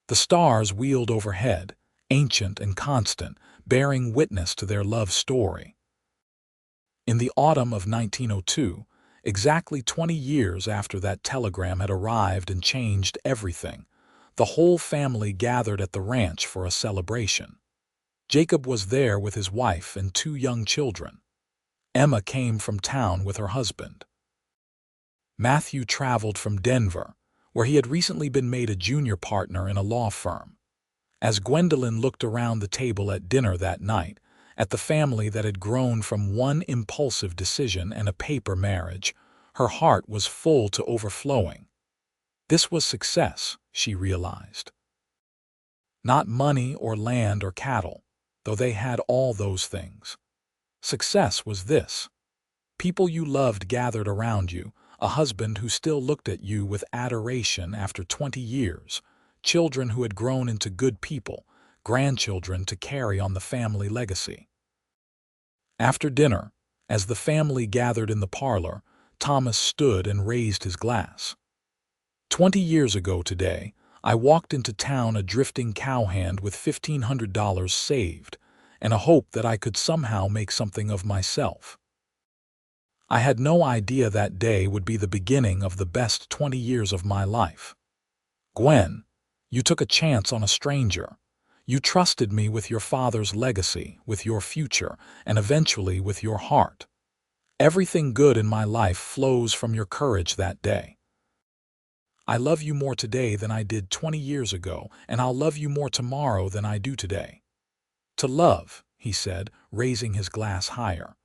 The stars wheeled overhead, ancient and constant, bearing witness to their love story. In the autumn of 1902, exactly 20 years after that telegram had arrived and changed everything, the whole family gathered at the ranch for a celebration. Jacob was there with his wife and 2 young children. Emma came from town with her husband. Matthew traveled from Denver, where he had recently been made a junior partner in a law firm. As Gwendolyn looked around the table at dinner that night, at the family that had grown from one impulsive decision and a paper marriage, her heart was full to overflowing. This was success, she realized. Not money or land or cattle, though they had all those things. Success was this: people you loved gathered around you, a husband who still looked at you with adoration after 20 years, children who had grown into good people, grandchildren to carry on the family legacy. After dinner, as the family gathered in the parlor, Thomas stood and raised his glass. 20 years ago today, I walked into town a drifting cowhand with $1,500 saved, and a hope that I could somehow make something of myself. I had no idea that day would be the beginning of the best 20 years of my life. Gwen, you took a chance on a stranger. You trusted me with your father's legacy, with your future, and eventually with your heart. Everything good in my life flows from your courage that day. I love you more today than I did 20 years ago, and I'll love you more tomorrow than I do today." "To love," he said, raising his glass higher.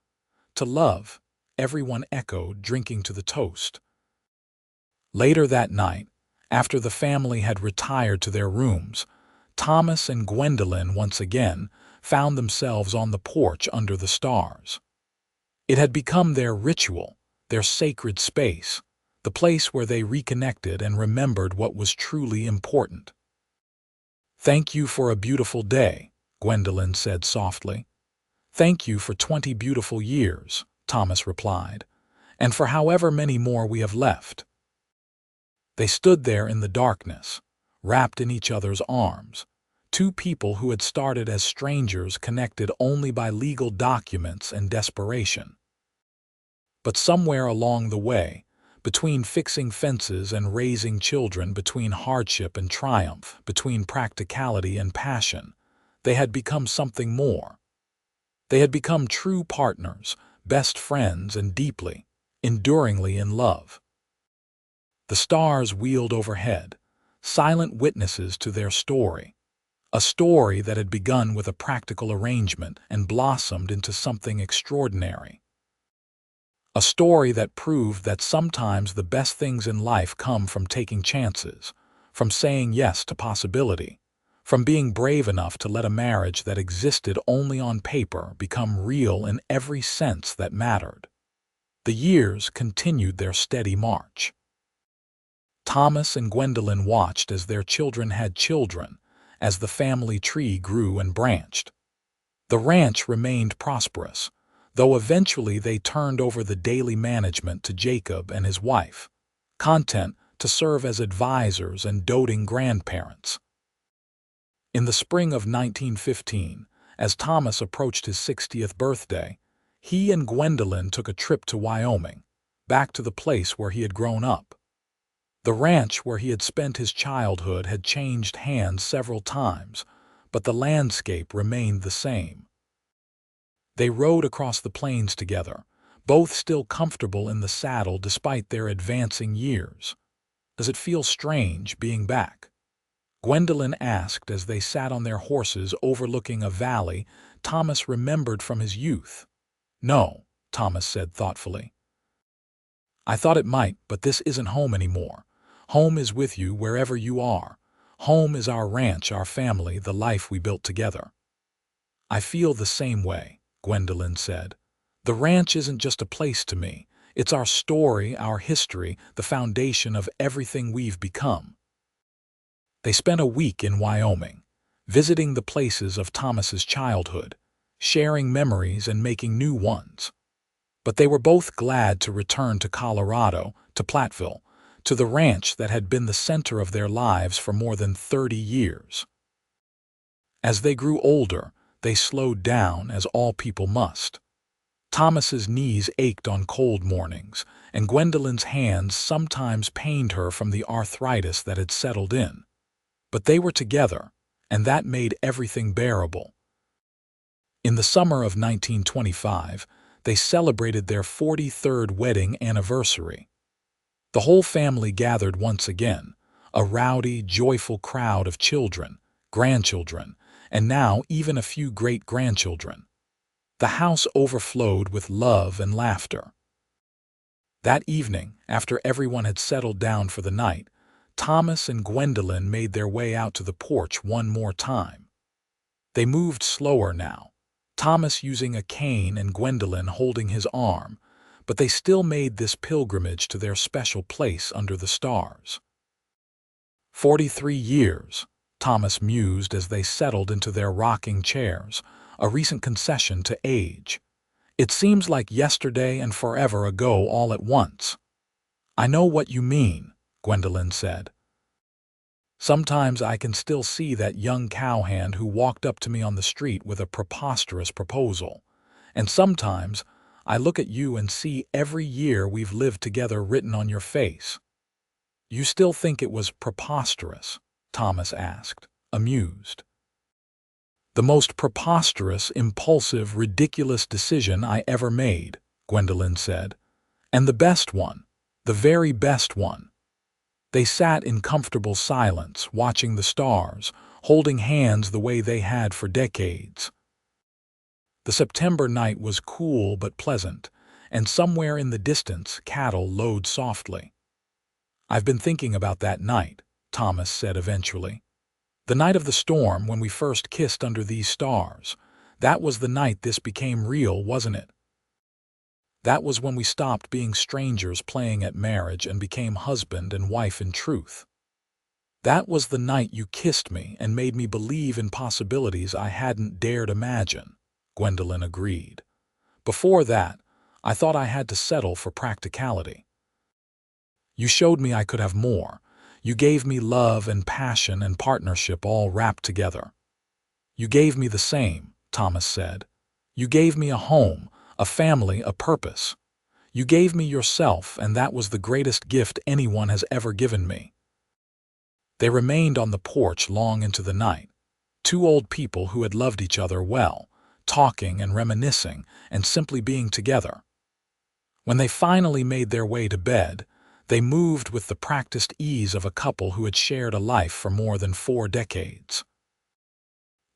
"To love," everyone echoed, drinking to the toast. Later that night, after the family had retired to their rooms, Thomas and Gwendolyn once again found themselves on the porch under the stars. It had become their ritual, their sacred space, the place where they reconnected and remembered what was truly important. "Thank you for a beautiful day," Gwendolyn said softly. "Thank you for 20 beautiful years," Thomas replied, "and for however many more we have left." They stood there in the darkness, wrapped in each other's arms, 2 people who had started as strangers connected only by legal documents and desperation. But somewhere along the way, between fixing fences and raising children, between hardship and triumph, between practicality and passion, they had become something more. They had become true partners, best friends, and deeply, enduringly in love. The stars wheeled overhead, silent witnesses to their story, a story that had begun with a practical arrangement and blossomed into something extraordinary. A story that proved that sometimes the best things in life come from taking chances, from saying yes to possibility, from being brave enough to let a marriage that existed only on paper become real in every sense that mattered. The years continued their steady march. Thomas and Gwendolyn watched as their children had children, as the family tree grew and branched. The ranch remained prosperous, though eventually they turned over the daily management to Jacob and his wife, content to serve as advisors and doting grandparents. In the spring of 1915, as Thomas approached his 60th birthday, he and Gwendolyn took a trip to Wyoming, back to the place where he had grown up. The ranch where he had spent his childhood had changed hands several times, but the landscape remained the same. They rode across the plains together, both still comfortable in the saddle despite their advancing years. "Does it feel strange being back?" Gwendolyn asked as they sat on their horses overlooking a valley Thomas remembered from his youth. "No," Thomas said thoughtfully. "I thought it might, but this isn't home anymore. Home is with you wherever you are. Home is our ranch, our family, the life we built together." "I feel the same way," Gwendolyn said. "The ranch isn't just a place to me. It's our story, our history, the foundation of everything we've become." They spent a week in Wyoming, visiting the places of Thomas's childhood, sharing memories and making new ones. But they were both glad to return to Colorado, to Platteville, to the ranch that had been the center of their lives for more than 30 years. As they grew older, they slowed down, as all people must. Thomas's knees ached on cold mornings, and Gwendolyn's hands sometimes pained her from the arthritis that had settled in. But they were together, and that made everything bearable. In the summer of 1925, they celebrated their 43rd wedding anniversary. The whole family gathered once again, a rowdy, joyful crowd of children, grandchildren, and now even a few great-grandchildren. The house overflowed with love and laughter. That evening, after everyone had settled down for the night, Thomas and Gwendolyn made their way out to the porch one more time. They moved slower now, Thomas using a cane and Gwendolyn holding his arm, but they still made this pilgrimage to their special place under the stars. 43 years, Thomas mused as they settled into their rocking chairs, a recent concession to age. "It seems like yesterday and forever ago all at once." "I know what you mean," Gwendolyn said. "Sometimes I can still see that young cowhand who walked up to me on the street with a preposterous proposal. And sometimes I look at you and see every year we've lived together written on your face." "You still think it was preposterous?" Thomas asked, amused. "The most preposterous, impulsive, ridiculous decision I ever made," Gwendolyn said. "And the best one, the very best one." They sat in comfortable silence, watching the stars, holding hands the way they had for decades. The September night was cool but pleasant, and somewhere in the distance cattle lowed softly. "I've been thinking about that night," Thomas said eventually. "The night of the storm when we first kissed under these stars. That was the night this became real, wasn't it? That was when we stopped being strangers playing at marriage and became husband and wife in truth. That was the night you kissed me and made me believe in possibilities I hadn't dared imagine," Gwendolyn agreed. "Before that, I thought I had to settle for practicality. You showed me I could have more. You gave me love and passion and partnership all wrapped together." "You gave me the same," Thomas said. "You gave me a home, a family, a purpose. You gave me yourself, and that was the greatest gift anyone has ever given me." They remained on the porch long into the night, two old people who had loved each other well, talking and reminiscing and simply being together. When they finally made their way to bed, they moved with the practiced ease of a couple who had shared a life for more than 4 decades.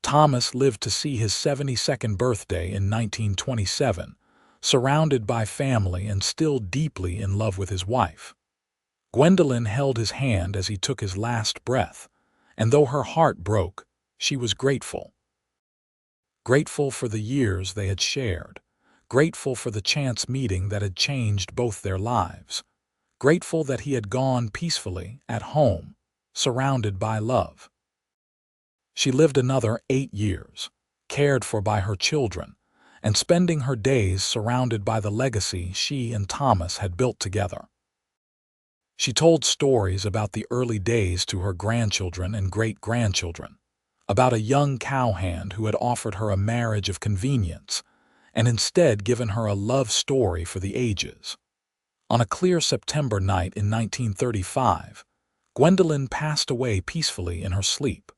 Thomas lived to see his 72nd birthday in 1927, surrounded by family and still deeply in love with his wife. Gwendolyn held his hand as he took his last breath, and though her heart broke, she was grateful. Grateful for the years they had shared, grateful for the chance meeting that had changed both their lives, grateful that he had gone peacefully, at home, surrounded by love. She lived another 8 years, cared for by her children, and spending her days surrounded by the legacy she and Thomas had built together. She told stories about the early days to her grandchildren and great-grandchildren, about a young cowhand who had offered her a marriage of convenience and instead given her a love story for the ages. On a clear September night in 1935, Gwendolyn passed away peacefully in her sleep.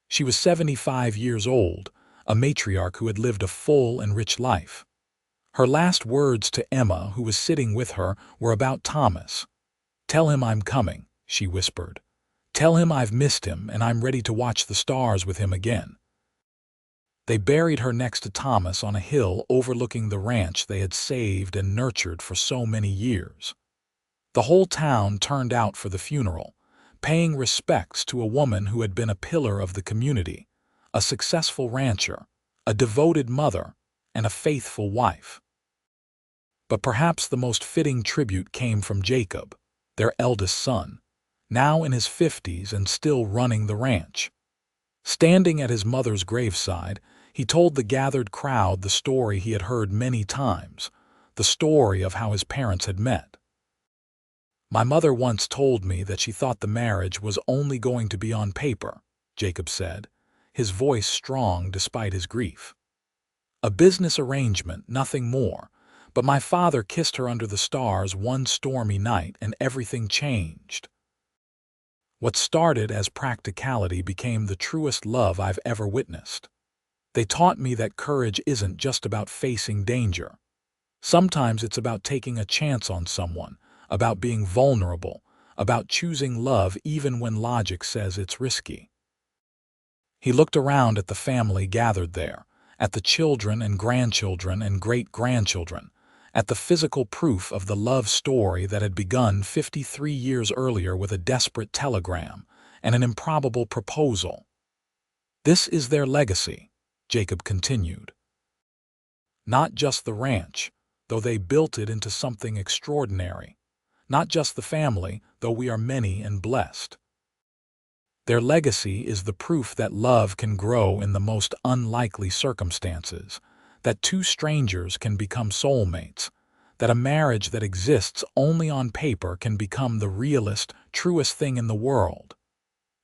She was 75 years old, a matriarch who had lived a full and rich life. Her last words to Emma, who was sitting with her, were about Thomas. "Tell him I'm coming," she whispered. "Tell him I've missed him and I'm ready to watch the stars with him again." They buried her next to Thomas on a hill overlooking the ranch they had saved and nurtured for so many years. The whole town turned out for the funeral, paying respects to a woman who had been a pillar of the community, a successful rancher, a devoted mother, and a faithful wife. But perhaps the most fitting tribute came from Jacob, their eldest son, now in his 50s and still running the ranch. Standing at his mother's graveside, he told the gathered crowd the story he had heard many times, the story of how his parents had met. "My mother once told me that she thought the marriage was only going to be on paper," Jacob said, his voice strong despite his grief. "A business arrangement, nothing more, but my father kissed her under the stars one stormy night and everything changed. What started as practicality became the truest love I've ever witnessed. They taught me that courage isn't just about facing danger. Sometimes it's about taking a chance on someone, about being vulnerable, about choosing love even when logic says it's risky." He looked around at the family gathered there, at the children and grandchildren and great-grandchildren, at the physical proof of the love story that had begun 53 years earlier with a desperate telegram and an improbable proposal. "This is their legacy," Jacob continued. "Not just the ranch, though they built it into something extraordinary. Not just the family, though we are many and blessed. Their legacy is the proof that love can grow in the most unlikely circumstances, that two strangers can become soulmates, that a marriage that exists only on paper can become the realest, truest thing in the world.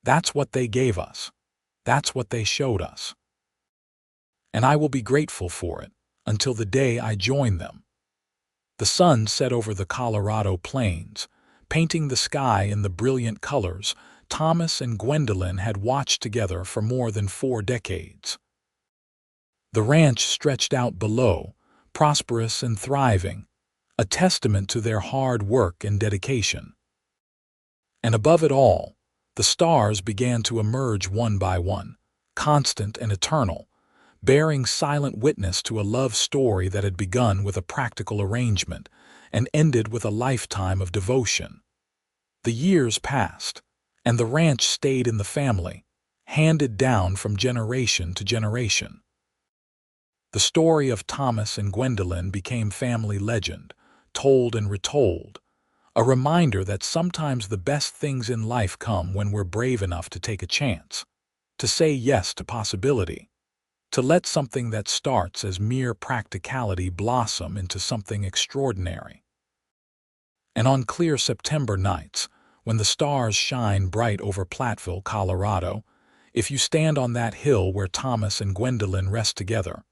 That's what they gave us. That's what they showed us. And I will be grateful for it until the day I join them." The sun set over the Colorado plains, painting the sky in the brilliant colors Thomas and Gwendolyn had watched together for more than 4 decades. The ranch stretched out below, prosperous and thriving, a testament to their hard work and dedication. And above it all, the stars began to emerge one by one, constant and eternal, bearing silent witness to a love story that had begun with a practical arrangement and ended with a lifetime of devotion. The years passed, and the ranch stayed in the family, handed down from generation to generation. The story of Thomas and Gwendolyn became family legend, told and retold, a reminder that sometimes the best things in life come when we're brave enough to take a chance, to say yes to possibility, to let something that starts as mere practicality blossom into something extraordinary. And on clear September nights, when the stars shine bright over Platteville, Colorado, if you stand on that hill where Thomas and Gwendolyn rest together,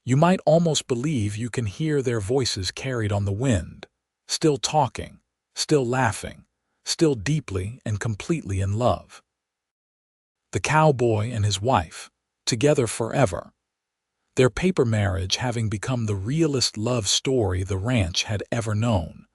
you might almost believe you can hear their voices carried on the wind, still talking, still laughing, still deeply and completely in love. The cowboy and his wife, together forever, their paper marriage having become the realest love story the ranch had ever known.